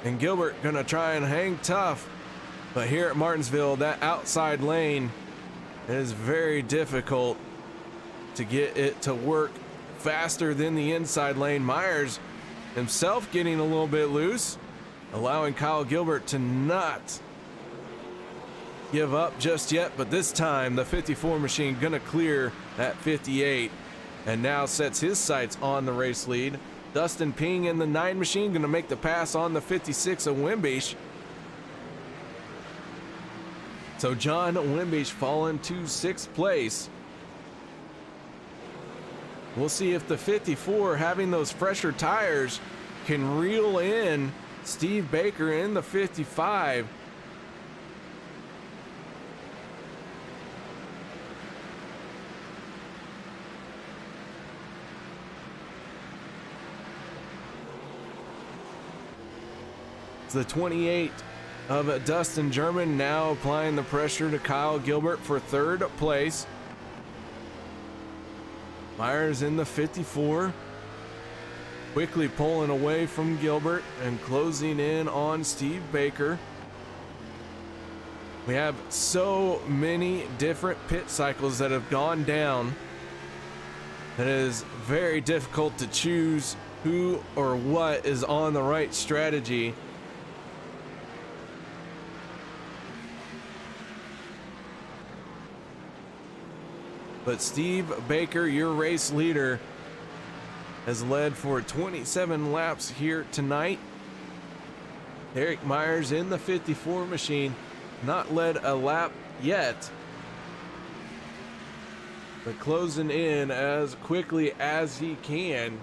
And Gilbert going to try and hang tough. But here at Martinsville, that outside lane is very difficult to get it to work faster than the inside lane. Myers himself getting a little bit loose, allowing Kyle Gilbert to not give up just yet. But this time the 54 machine gonna clear that 58 and now sets his sights on the race lead. Dustin Ping in the 9 machine gonna make the pass on the 56 of Wimbish. So John Wimbish falling to 6th place. We'll see if the 54, having those fresher tires, can reel in Steve Baker in the 55. It's the 28 of Dustin German now applying the pressure to Kyle Gilbert for 3rd place. Myers in the 54, quickly pulling away from Gilbert and closing in on Steve Baker. We have so many different pit cycles that have gone down that it is very difficult to choose who or what is on the right strategy. But Steve Baker, your race leader, has led for 27 laps here tonight. Derek Myers in the 54 machine, not led a lap yet, but closing in as quickly as he can.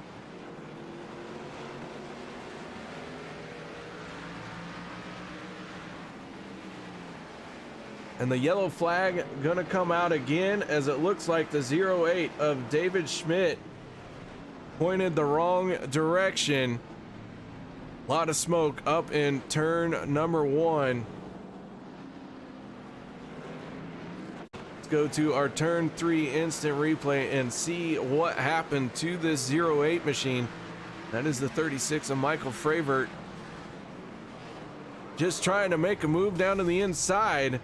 And the yellow flag gonna come out again, as it looks like the 08 of David Schmidt pointed the wrong direction. A lot of smoke up in turn number 1. Let's go to our turn 3 instant replay and see what happened to this 08 machine. That is the 36 of Michael Fravert. Just trying to make a move down to the inside.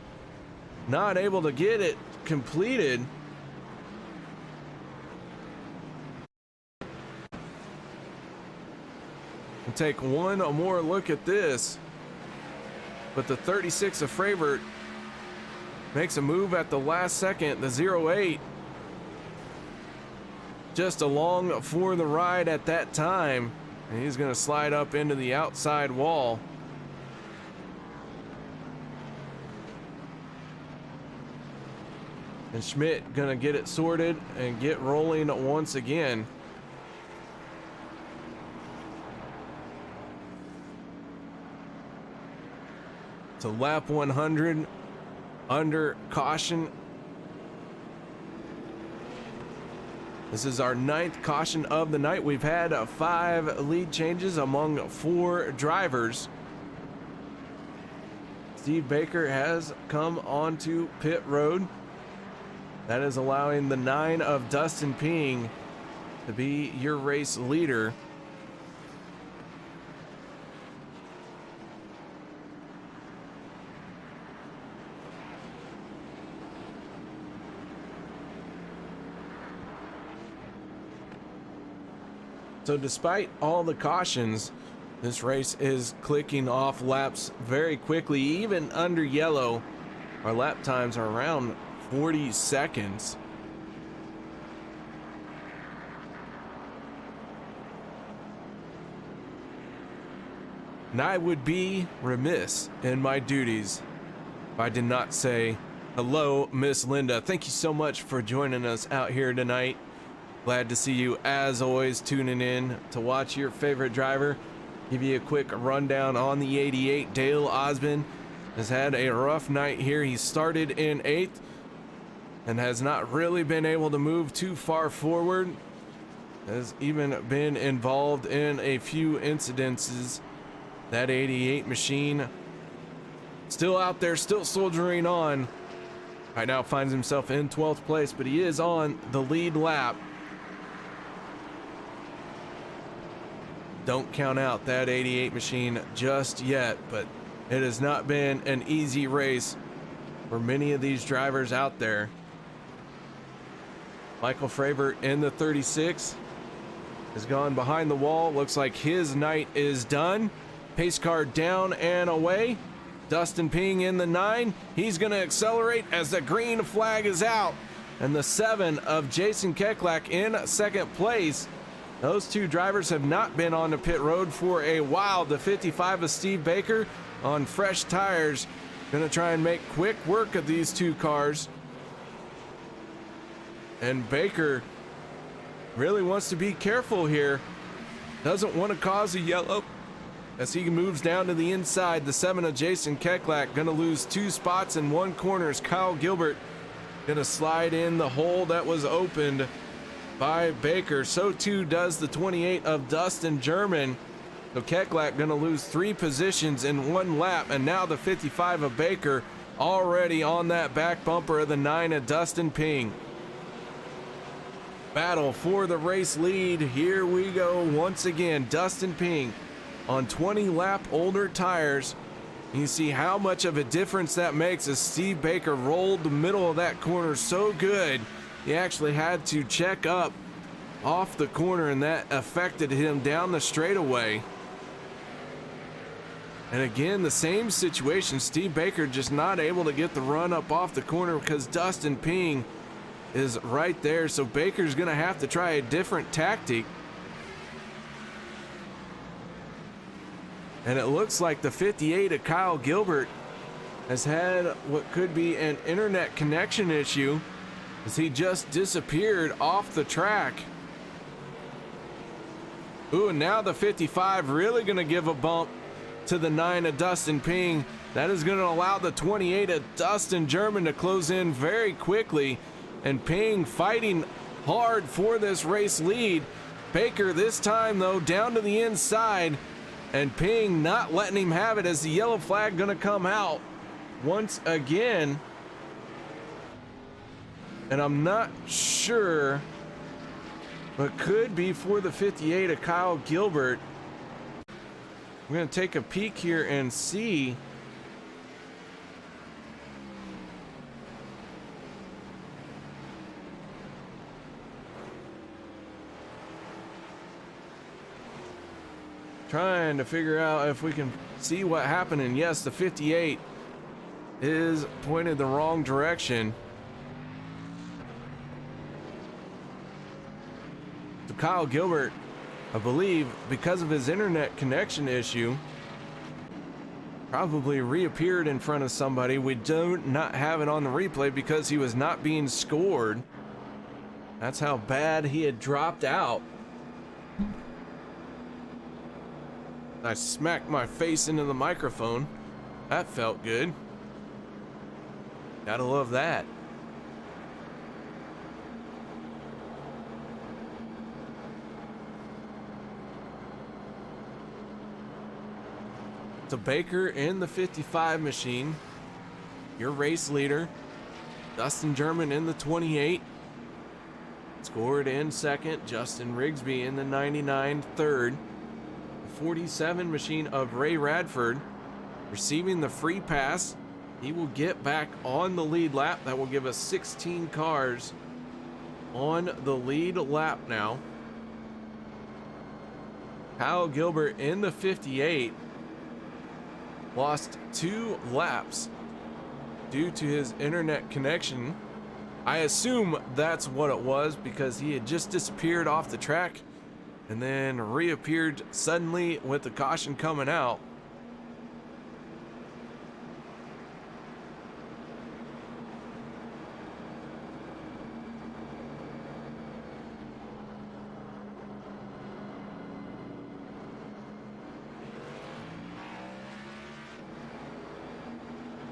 Not able to get it completed. We'll take one more look at this. But the 36 of Fravert makes a move at the last second. The 08 just along for the ride at that time. And he's going to slide up into the outside wall. And Schmidt gonna get it sorted and get rolling once again. So lap 100 under caution. This is our 9th caution of the night. We've had 5 lead changes among 4 drivers. Steve Baker has come onto pit road. That is allowing the 9 of Dustin Ping to be your race leader. So despite all the cautions, this race is clicking off laps very quickly. Even under yellow, our lap times are around 40 seconds. And I would be remiss in my duties if I did not say hello, Miss Linda. Thank you so much for joining us out here tonight. Glad to see you, as always, tuning in to watch your favorite driver. Give you a quick rundown on the 88. Dale Osmond has had a rough night here. He started in 8th and has not really been able to move too far forward. Has even been involved in a few incidences. That 88 machine still out there, still soldiering on. Right now finds himself in 12th place, but he is on the lead lap. Don't count out that 88 machine just yet, but it has not been an easy race for many of these drivers out there. Michael Fravor in the 36 has gone behind the wall. Looks like his night is done. Pace car down and away. Dustin Ping in the 9. He's going to accelerate as the green flag is out. And the 7 of Jason Keklak in 2nd place. Those two drivers have not been on the pit road for a while. The 55 of Steve Baker on fresh tires. Going to try and make quick work of these two cars. And Baker really wants to be careful here. Doesn't want to cause a yellow as he moves down to the inside. The 7 of Jason Keklak going to lose 2 spots in 1 corner as Kyle Gilbert going to slide in the hole that was opened by Baker. So too does the 28 of Dustin German. So Keklak going to lose 3 positions in 1 lap, and now the 55 of Baker already on that back bumper of the 9 of Dustin Ping. Battle for the race lead. Here we go once again. Dustin Ping on 20 lap older tires. You see how much of a difference that makes as Steve Baker rolled the middle of that corner so good. He actually had to check up off the corner, and that affected him down the straightaway. And again, the same situation. Steve Baker just not able to get the run up off the corner because Dustin Ping is right there. So Baker's going to have to try a different tactic. And it looks like the 58 of Kyle Gilbert has had what could be an internet connection issue as he just disappeared off the track. Ooh, and now the 55 really going to give a bump to the 9 of Dustin Ping. That is going to allow the 28 of Dustin German to close in very quickly. And Ping fighting hard for this race lead. Baker this time, though, down to the inside. And Ping not letting him have it as the yellow flag going to come out once again. And I'm not sure, but could be for the 58 of Kyle Gilbert. We're going to take a peek here and see. Trying to figure out if we can see what happened. And yes, the 58 is pointed the wrong direction. So Kyle Gilbert, I believe, because of his internet connection issue, probably reappeared in front of somebody. We do not have it on the replay because he was not being scored. That's how bad he had dropped out. I smacked my face into the microphone. That felt good. Gotta love that. So Baker in the 55 machine, your race leader. Dustin German in the 28. Scored in 2nd. Justin Rigsby in the 99 3rd. 47 machine of Ray Radford receiving the free pass. He will get back on the lead lap. That will give us 16 cars on the lead lap now. Kyle Gilbert in the 58 lost 2 laps due to his internet connection. I assume that's what it was because he had just disappeared off the track and then reappeared suddenly with the caution coming out.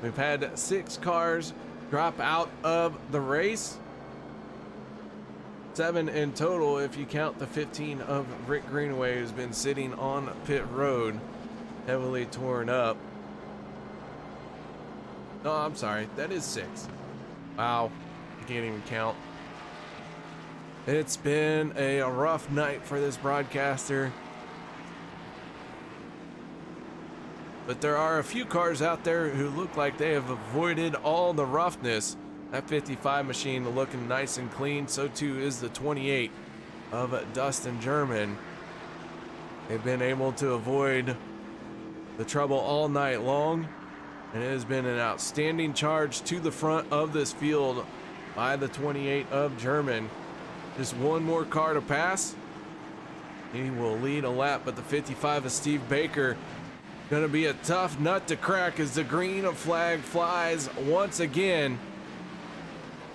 We've had 6 cars drop out of the race. 7 in total if you count the 15 of Rick Greenaway, who's been sitting on pit road, heavily torn up. No, I'm sorry, that is 6. Wow, I can't even count. It's been a rough night for this broadcaster. But there are a few cars out there who look like they have avoided all the roughness. That 55 machine looking nice and clean. So too is the 28 of Dustin German. They've been able to avoid the trouble all night long. And it has been an outstanding charge to the front of this field by the 28 of German. Just one more car to pass. He will lead a lap, but the 55 of Steve Baker gonna be a tough nut to crack as the green flag flies once again.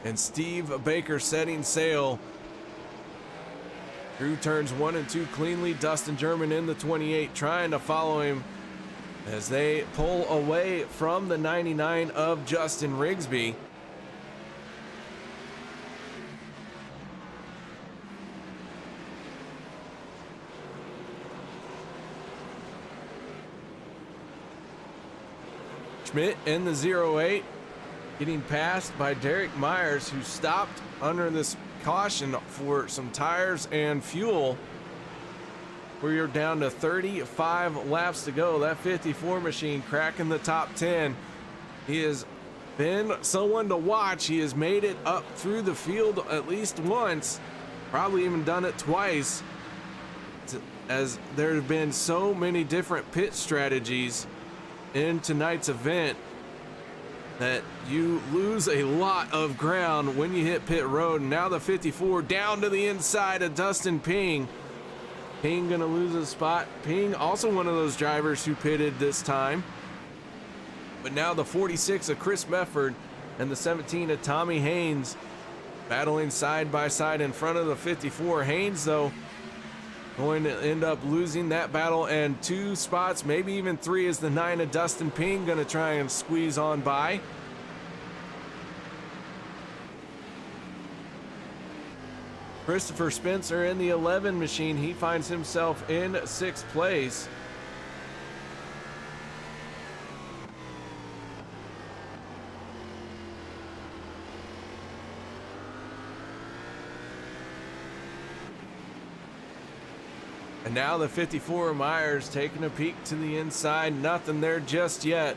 And Steve Baker setting sail through turns 1 and 2 cleanly. Dustin German in the 28 trying to follow him as they pull away from the 99 of Justin Rigsby. Schmidt in the 08, getting passed by Derek Myers, who stopped under this caution for some tires and fuel. We are down to 35 laps to go. That 54 machine cracking the top 10. He has been someone to watch. He has made it up through the field at least once, probably even done it twice, as there have been so many different pit strategies in tonight's event that you lose a lot of ground when you hit pit road. And now the 54 down to the inside of Dustin Ping. Ping gonna lose a spot. Ping also one of those drivers who pitted this time. But now the 46 of Chris Mefford and the 17 of Tommy Haynes battling side by side in front of the 54. Haynes, though, going to end up losing that battle, and 2 spots, maybe even 3, is the 9 of Dustin Ping going to try and squeeze on by. Christopher Spencer in the 11 machine. He finds himself in 6th place. And now the 54 Myers taking a peek to the inside. Nothing there just yet.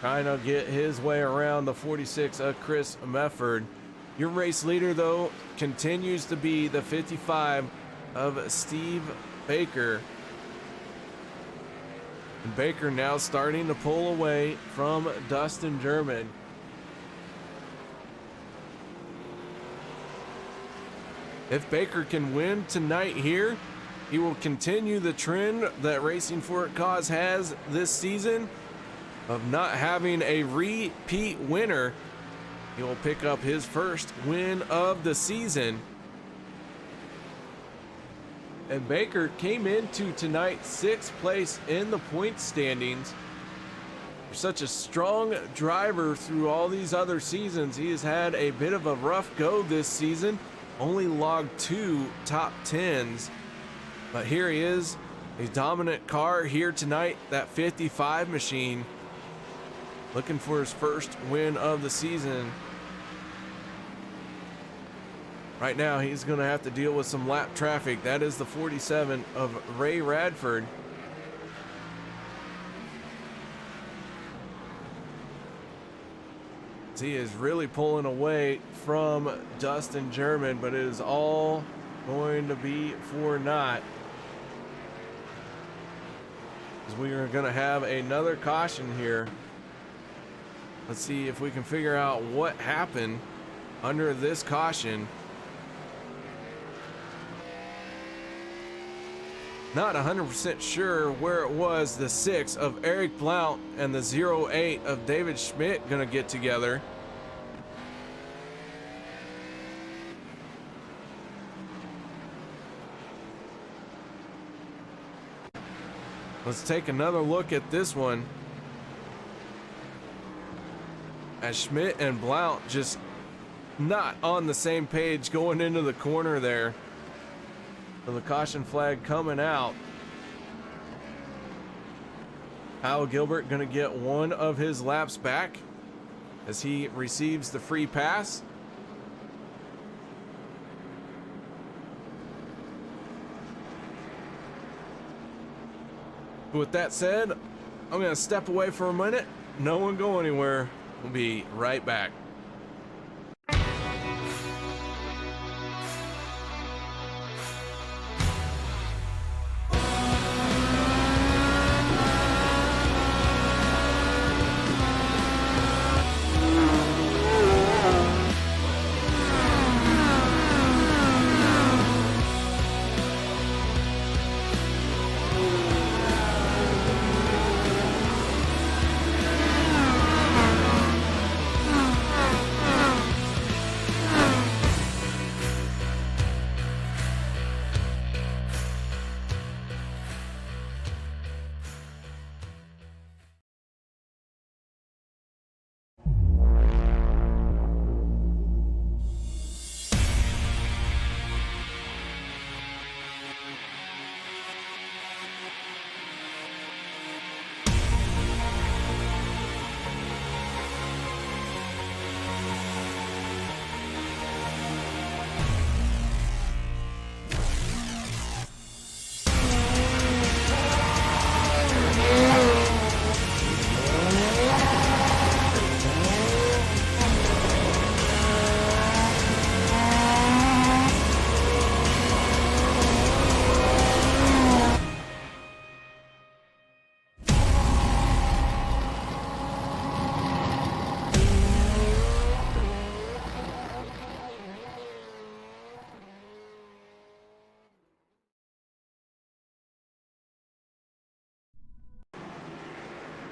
Trying to get his way around the 46 of Chris Mefford. Your race leader, though, continues to be the 55 of Steve Baker. And Baker now starting to pull away from Dustin German. If Baker can win tonight here, he will continue the trend that Racing for a Cause has this season of not having a repeat winner. He will pick up his first win of the season. And Baker came into tonight 6th place in the points standings. For such a strong driver through all these other seasons, he has had a bit of a rough go this season. Only logged 2 top 10s, but here he is, a dominant car here tonight, that 55 machine, looking for his first win of the season. Right now he's going to have to deal with some lap traffic. That is the 47 of Ray Radford. He is really pulling away from Dustin German, but it is all going to be for naught, as we are going to have another caution here. Let's see if we can figure out what happened under this caution. Not 100% sure where it was. The 6 of Eric Blount and the 08 of David Schmidt gonna get together. Let's take another look at this one. As Schmidt and Blount just not on the same page going into the corner there. So the caution flag coming out. Kyle Gilbert gonna get one of his laps back as he receives the free pass. With that said, I'm gonna step away for a minute. No one go anywhere. We'll be right back.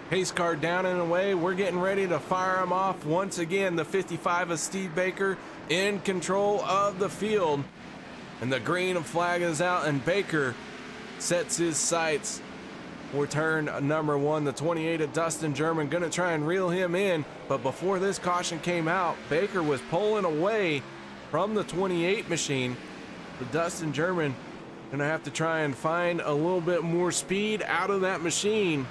Pace car down and away. We're getting ready to fire them off once again. The 55 of Steve Baker in control of the field. And the green flag is out, and Baker sets his sights for turn number 1. The 28 of Dustin German going to try and reel him in. But before this caution came out, Baker was pulling away from the 28 machine. The Dustin German going to have to try and find a little bit more speed out of that machine.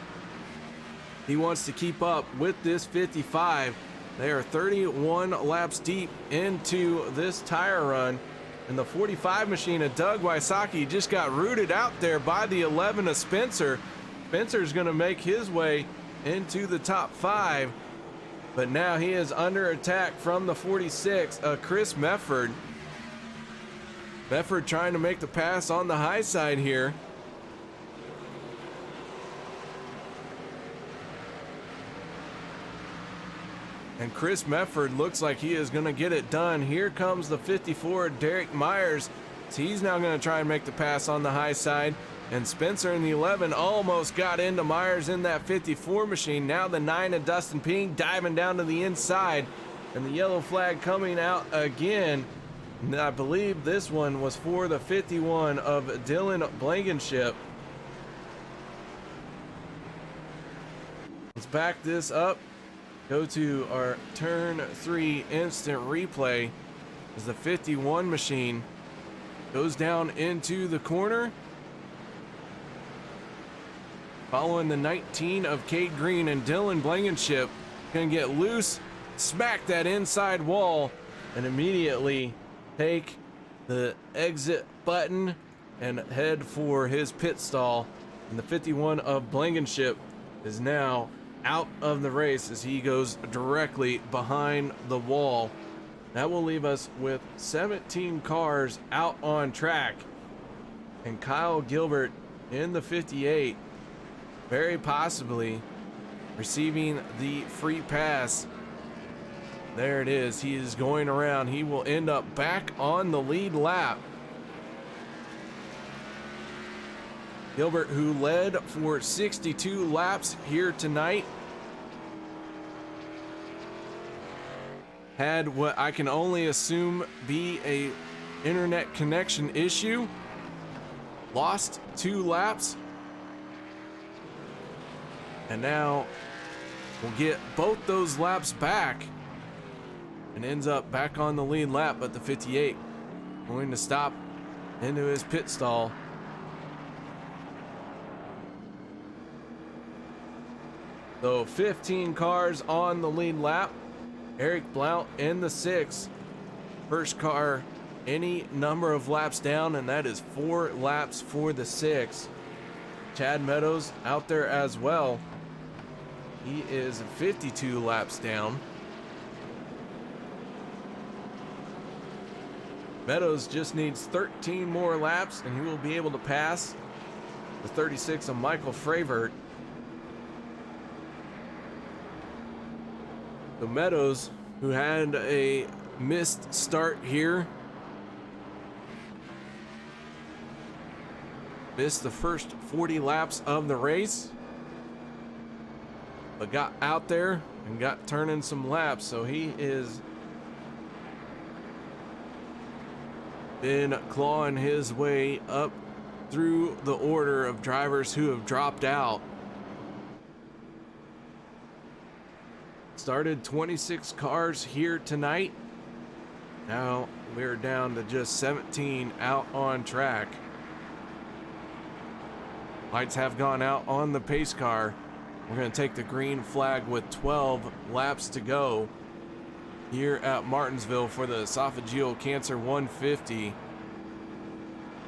He wants to keep up with this 55. They are 31 laps deep into this tire run. And the 45 machine of Doug Wysocki just got rooted out there by the 11 of Spencer. Spencer's going to make his way into the top 5. But now he is under attack from the 46 of Chris Mefford. Mefford trying to make the pass on the high side here. And Chris Mefford looks like he is going to get it done. Here comes the 54, Derek Myers. So he's now going to try and make the pass on the high side. And Spencer in the 11 almost got into Myers in that 54 machine. Now the 9 of Dustin Ping diving down to the inside. And the yellow flag coming out again. And I believe this one was for the 51 of Dylan Blankenship. Let's back this up. Go to our turn 3 instant replay as the 51 machine goes down into the corner. Following the 19 of Cade Green, and Dylan Blankenship gonna get loose, smack that inside wall, and immediately take the exit button and head for his pit stall. And the 51 of Blankenship is now out of the race as he goes directly behind the wall. That will leave us with 17 cars out on track, and Kyle Gilbert in the 58 very possibly receiving the free pass. There it is. He is going around. He will end up back on the lead lap. Gilbert, who led for 62 laps here tonight, had what I can only assume be a internet connection issue. Lost 2 laps. And now we'll get both those laps back and ends up back on the lead lap, but the 58 going to stop into his pit stall. So 15 cars on the lead lap. Eric Blount in the 6. First car any number of laps down, and that is 4 laps for the 6. Chad Meadows out there as well. He is 52 laps down. Meadows just needs 13 more laps and he will be able to pass the 36 of Michael Fravert. The Meadows, who had a missed start here, missed the first 40 laps of the race, but got out there and got turning some laps. So he is been clawing his way up through the order of drivers who have dropped out. Started 26 cars here tonight. Now we're down to just 17 out on track. Lights have gone out on the pace car. We're going to take the green flag with 12 laps to go here at Martinsville for the Esophageal Cancer 150.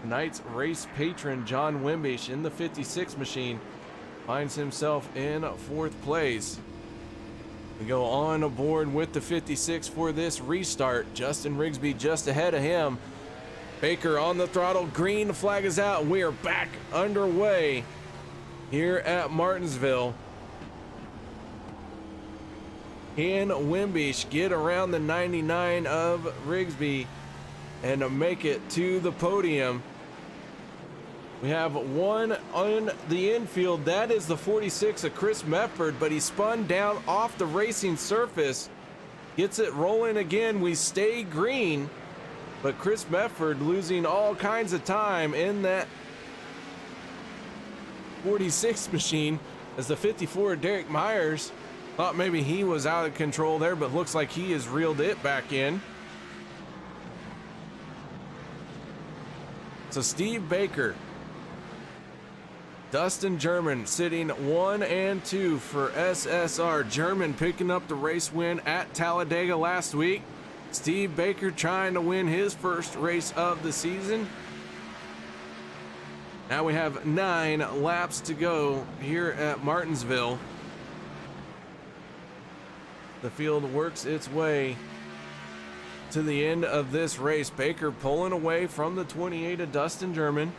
Tonight's race patron John Wimbish in the 56 machine finds himself in 4th place. We go on aboard with the 56 for this restart. Justin Rigsby just ahead of him. Baker on the throttle. Green flag is out, and we are back underway here at Martinsville. Can Wimbish get around the 99 of Rigsby and make it to the podium? We have one on the infield. That is the 46 of Chris Mefford, but he spun down off the racing surface. Gets it rolling again. We stay green, but Chris Mefford losing all kinds of time in that 46 machine as the 54 Derek Myers thought maybe he was out of control there, but looks like he has reeled it back in. So Steve Baker, Dustin German sitting 1 and 2 for SSR. German picking up the race win at Talladega last week. Steve Baker trying to win his first race of the season. Now we have 9 laps to go here at Martinsville. The field works its way to the end of this race. Baker pulling away from the 28 of Dustin German.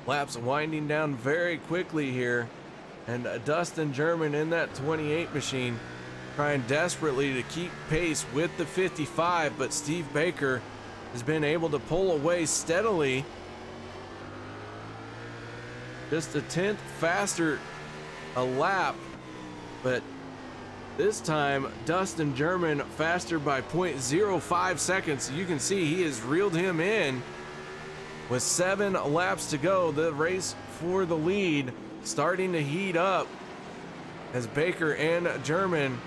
Laps winding down very quickly here, and Dustin German in that 28 machine trying desperately to keep pace with the 55, but Steve Baker has been able to pull away steadily. Just a tenth faster a lap, but this time Dustin German faster by 0.05 seconds. You can see he has reeled him in. With 7 laps to go, the race for the lead starting to heat up as Baker and German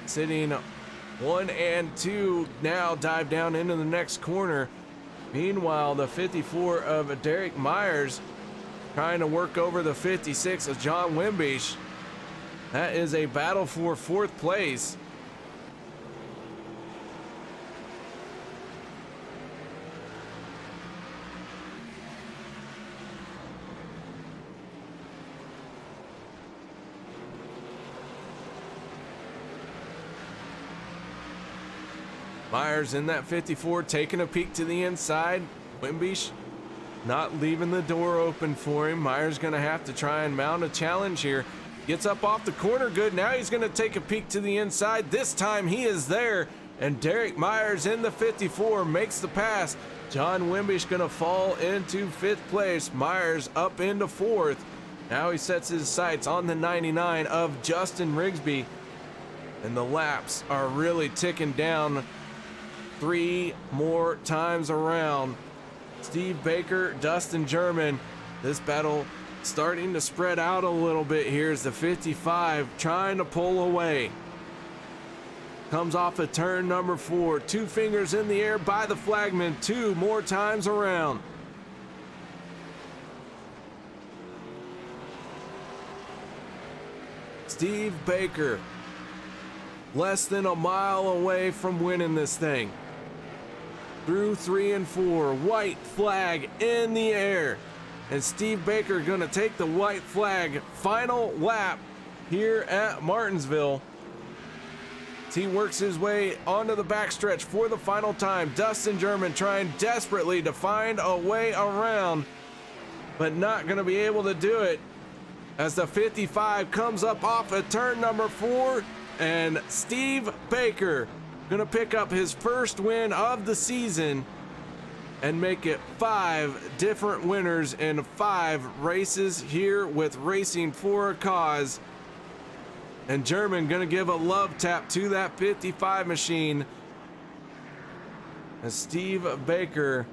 sitting 1 and 2 now dive down into the next corner. Meanwhile, the 54 of Derek Myers trying to work over the 56 of John Wimbish. That is a battle for 4th place. Myers in that 54 taking a peek to the inside. Wimbish not leaving the door open for him. Myers gonna have to try and mount a challenge here. Gets up off the corner good. Now he's gonna take a peek to the inside. This time he is there, and Derek Myers in the 54 makes the pass. John Wimbish gonna fall into 5th place. Myers up into 4th. Now he sets his sights on the 99 of Justin Rigsby, and the laps are really ticking down 3 more times around. Steve Baker, Dustin German. This battle starting to spread out a little bit here as the 55 trying to pull away. Comes off of turn number 4. 2 fingers in the air by the flagman 2 more times around. Steve Baker, less than a mile away from winning this thing. Through 3 and 4, white flag in the air. And Steve Baker gonna take the white flag final lap here at Martinsville. As he works his way onto the backstretch for the final time. Dustin German trying desperately to find a way around, but not gonna be able to do it as the 55 comes up off of turn number 4, and Steve Baker gonna pick up his first win of the season and make it 5 different winners in 5 races here with Racing for a Cause. And German gonna give a love tap to that 55 machine as Steve Baker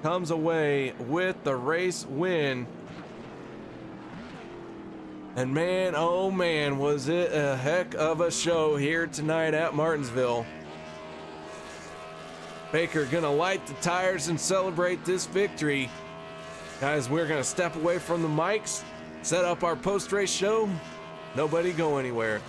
comes away with the race win. And man, oh man, was it a heck of a show here tonight at Martinsville. Baker gonna light the tires and celebrate this victory. Guys, we're gonna step away from the mics, set up our post-race show. Nobody go anywhere.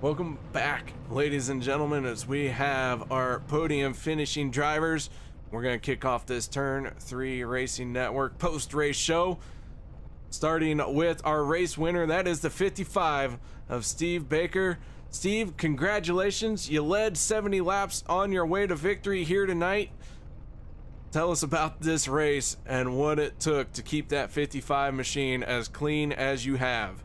Welcome back, ladies and gentlemen, as we have our podium finishing drivers. We're going to kick off this Turn 3 Racing Network post-race show, starting with our race winner. That is the 55 of Steve Baker. Steve, congratulations. You led 70 laps on your way to victory here tonight. Tell us about this race and what it took to keep that 55 machine as clean as you have.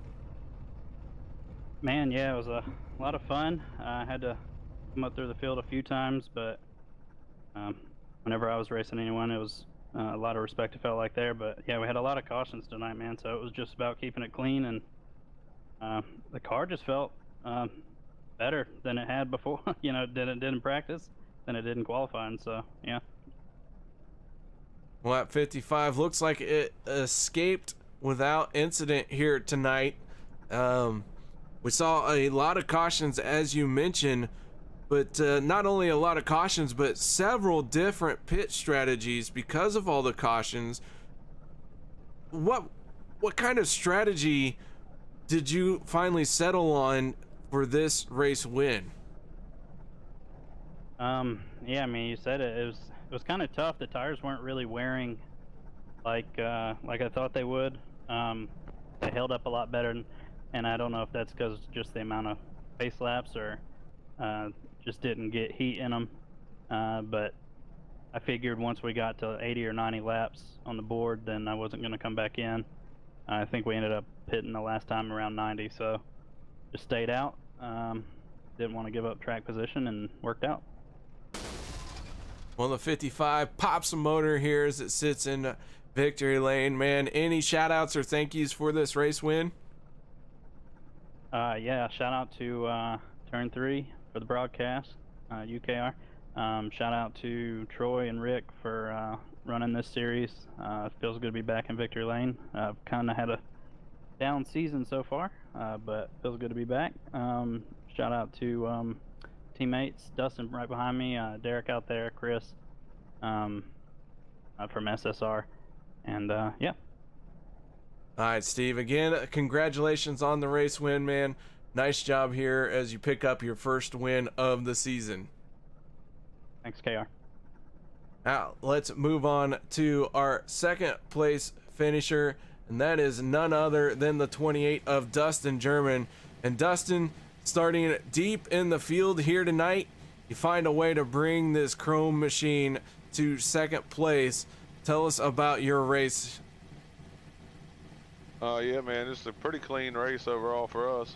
Man, yeah, it was a lot of fun. I had to come up through the field a few times, but whenever I was racing anyone, it was a lot of respect I felt like there. But yeah, we had a lot of cautions tonight, man, so it was just about keeping it clean, and the car just felt better than it had before. You know, than it did in practice, than it did in qualifying, so yeah. Well, that 55 looks like it escaped without incident here tonight. We saw a lot of cautions, as you mentioned, but not only a lot of cautions, but several different pit strategies because of all the cautions. What kind of strategy did you finally settle on for this race win? Yeah, I mean, you said it. It was kind of tough. The tires weren't really wearing like I thought they would. They held up a lot better, and I don't know if that's because just the amount of pace laps or just didn't get heat in them. But I figured once we got to 80 or 90 laps on the board, then I wasn't going to come back in. I think we ended up hitting the last time around 90, so just stayed out. Didn't want to give up track position, and worked out. Well, the 55 pops a motor here as it sits in victory lane. Man, any shout outs or thank yous for this race win? Yeah, shout out to Turn 3 for the broadcast, UKR. Shout out to Troy and Rick for running this series. It feels good to be back in victory lane. I've kind of had a down season so far, but feels good to be back. Shout out to teammates, Dustin right behind me, Derek out there, Chris from SSR, and yeah. All right, Steve, again, congratulations on the race win, man. Nice job here as you pick up your first win of the season. Thanks, KR. Now, let's move on to our second place finisher, and that is none other than the 28 of Dustin German. And Dustin, starting deep in the field here tonight, you find a way to bring this chrome machine to second place. Tell us about your race. Yeah, man, it's a pretty clean race overall for us.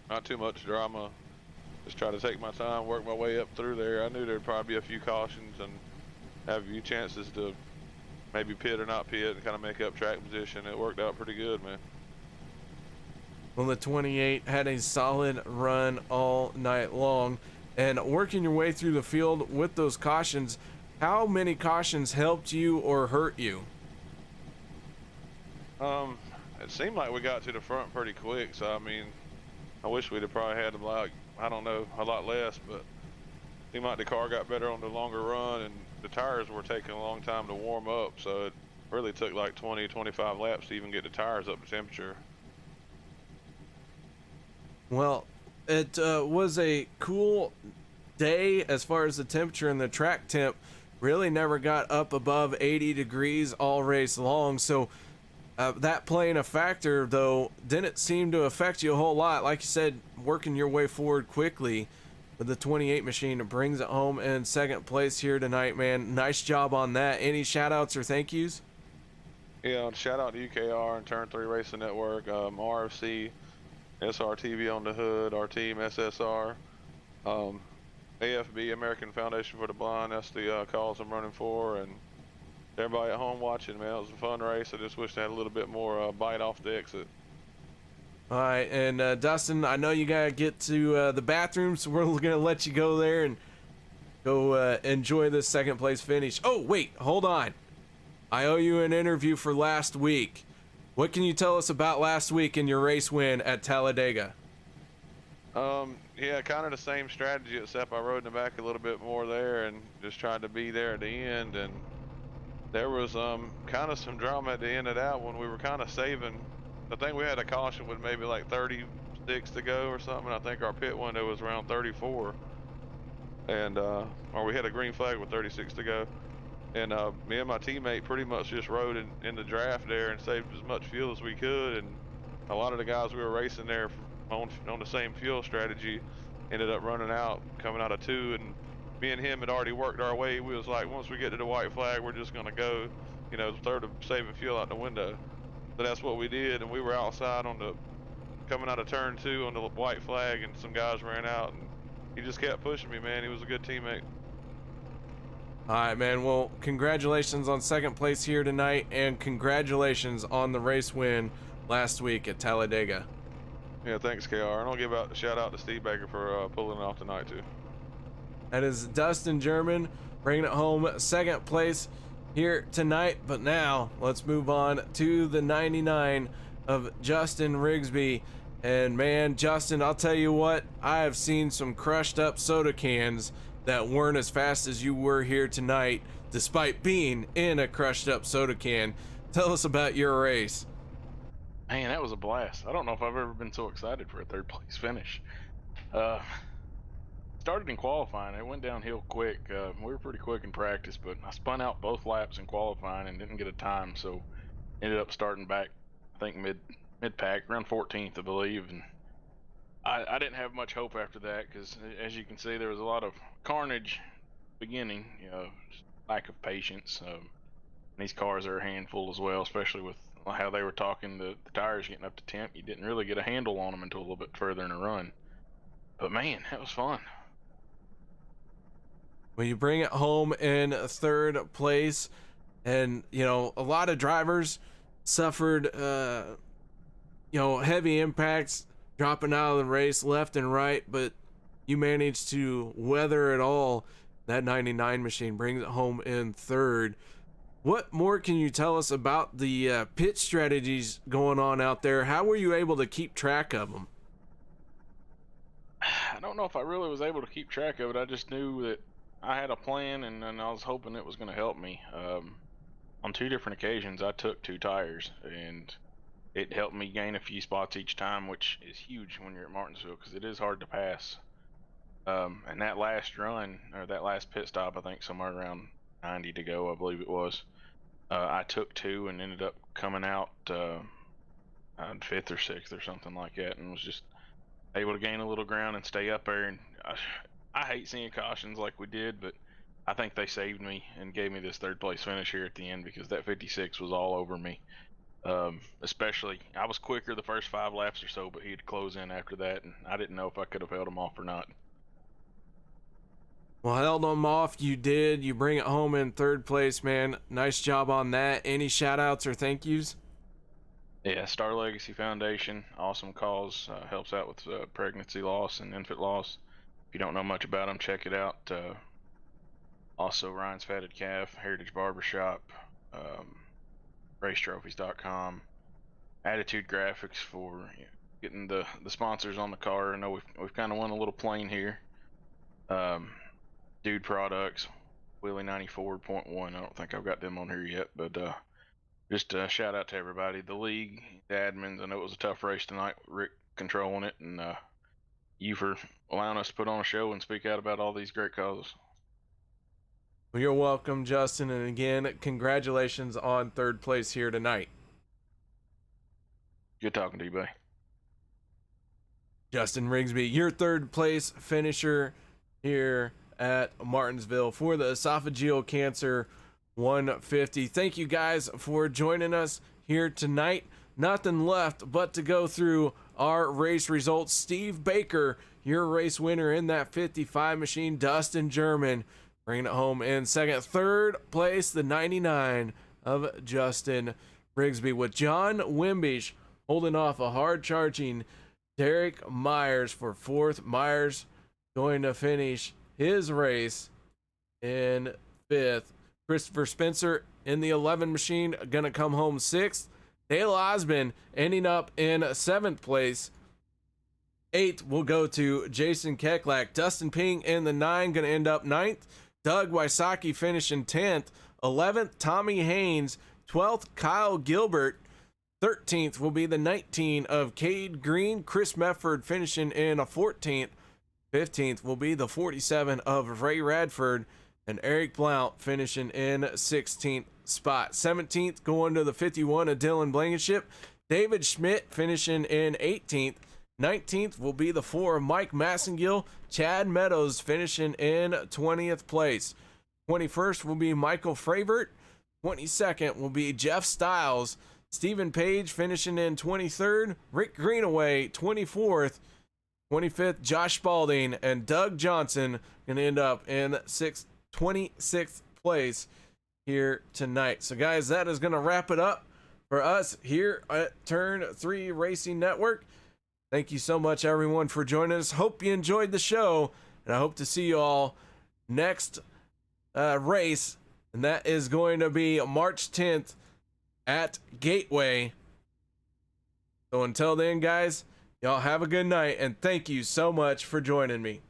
Not too much drama. Just try to take my time, work my way up through there. I knew there'd probably be a few cautions and have a few chances to maybe pit or not pit and kind of make up track position. It worked out pretty good, man. Well, the 28 had a solid run all night long, and working your way through the field with those cautions, how many cautions helped you or hurt you? It seemed like we got to the front pretty quick, so I mean, I wish we'd have probably had like, I don't know, a lot less, but it seemed like the car got better on the longer run, and the tires were taking a long time to warm up, so it really took like 20-25 laps to even get the tires up to temperature. Well, it was a cool day as far as the temperature, and the track temp really never got up above 80 degrees all race long, so that playing a factor, though, didn't seem to affect you a whole lot. Like you said, working your way forward quickly with the 28 machine brings it home in second place here tonight, man. Nice job on that. Any shout outs or thank yous? Yeah, shout out to UKR and Turn 3 Racing Network, RFC, SRTV on the hood, our team SSR, AFB, American Foundation for the Blind. That's the cause I'm running for, and everybody at home watching, man. It was a fun race. I just wish they had a little bit more bite off the exit. All right, and Dustin, I know you gotta get to the bathroom, so we're gonna let you go there and go enjoy this second place finish. Oh, wait, hold on. I owe you an interview for last week. What can you tell us about last week in your race win at Talladega? Yeah, kind of the same strategy, except I rode in the back a little bit more there and just tried to be there at the end. And there was kind of some drama at the end of that when we were kind of saving. I think we had a caution with maybe like 36 to go or something. I think our pit window was around 34, and or we had a green flag with 36 to go. And me and my teammate pretty much just rode in the draft there and saved as much fuel as we could. And a lot of the guys we were racing there on the same fuel strategy ended up running out, coming out of 2. And me and him had already worked our way. We was like, once we get to the white flag, we're just gonna go, you know, throw the saving fuel out the window. So that's what we did, and we were outside on the coming out of turn 2 on the white flag, and some guys ran out, and he just kept pushing me, man. He was a good teammate. All right, man. Well, congratulations on second place here tonight, and congratulations on the race win last week at Talladega. Yeah, thanks, KR. And I'll give a shout out to Steve Baker for pulling it off tonight too. That is Dustin German bringing it home second place here tonight. But now let's move on to the 99 of Justin Rigsby. And man, Justin, I'll tell you what, I have seen some crushed up soda cans that weren't as fast as you were here tonight, despite being in a crushed up soda can. Tell us about your race. Man, that was a blast. I don't know if I've ever been so excited for a third place finish. Started in qualifying. It went downhill quick. We were pretty quick in practice, but I spun out both laps in qualifying and didn't get a time, so ended up starting back, I think mid-pack, around 14th, I believe. And I didn't have much hope after that because, as you can see, there was a lot of carnage beginning, you know, just lack of patience. These cars are a handful as well, especially with how they were talking, the tires getting up to temp. You didn't really get a handle on them until a little bit further in the run. But man, that was fun. Well, you bring it home in third place, and you know, a lot of drivers suffered heavy impacts, dropping out of the race left and right, but you managed to weather it all. That 99 machine brings it home in third. What more can you tell us about the pit strategies going on out there? How were you able to keep track of them? I don't know if I really was able to keep track of it. I just knew that I had a plan, and I was hoping it was going to help me. On 2 different occasions, I took 2 tires, and it helped me gain a few spots each time, which is huge when you're at Martinsville because it is hard to pass. And that last run, or that last pit stop, I think somewhere around 90 to go, I believe it was. I took 2 and ended up coming out 5th or 6th or something like that, and was just able to gain a little ground and stay up there. And I hate seeing cautions like we did, but I think they saved me and gave me this 3rd place finish here at the end because that 56 was all over me. Especially, I was quicker the first 5 laps or so, but he'd close in after that, and I didn't know if I could have held him off or not. Well, held them off, you did. You bring it home in 3rd place, man. Nice job on that. Any shout outs or thank yous? Yeah, Star Legacy Foundation, awesome cause, helps out with pregnancy loss and infant loss. If you don't know much about them, check it out. Also, Ryan's Fatted Calf, Heritage Barbershop, racetrophies.com, Attitude Graphics for getting the sponsors on the car. I know we've kind of won a little plane here. Dude Products, Willie 94.1. I don't think I've got them on here yet, but just a shout out to everybody, the league, the admins. I know it was a tough race tonight, Rick controlling it, and you for allowing us to put on a show and speak out about all these great causes. Well, you're welcome, Justin, and again, congratulations on 3rd place here tonight. Good talking to you, buddy. Justin Rigsby, your 3rd place finisher here at Martinsville for the Esophageal Cancer 150. Thank you guys for joining us here tonight. Nothing left but to go through our race results. Steve Baker, your race winner in that 55 machine. Dustin German bringing it home in 2nd. 3rd place, the 99 of Justin Rigsby, with John Wimbish holding off a hard charging Derek Myers for 4th. Myers going to finish his race in 5th. Christopher Spencer in the 11 machine gonna come home 6th. Dale Osmond ending up in 7th place. 8th will go to Jason Keklak. Dustin Ping in the 9 gonna end up 9th. Doug Wysocki finishing 10th. 11th, Tommy Haynes. 12th, Kyle Gilbert. 13th will be the 19 of Cade Green. Chris Mefford finishing in a 14th. 15th will be the 47 of Ray Radford. And Eric Blount finishing in 16th spot. 17th going to the 51 of Dylan Blankenship. David Schmidt finishing in 18th. 19th will be the 4 of Mike Massengill. Chad Meadows finishing in 20th place. 21st will be Michael Fravert. 22nd will be Jeff Stiles. Stephen Page finishing in 23rd. Rick Greenaway 24th. 25th, Josh Spalding. And Doug Johnson going to end up in 26th place here tonight. So guys, that is going to wrap it up for us here at Turn 3 Racing Network. Thank you so much, everyone, for joining us. Hope you enjoyed the show, and I hope to see you all next race, and that is going to be March 10th at Gateway. So until then, guys, y'all have a good night, and thank you so much for joining me.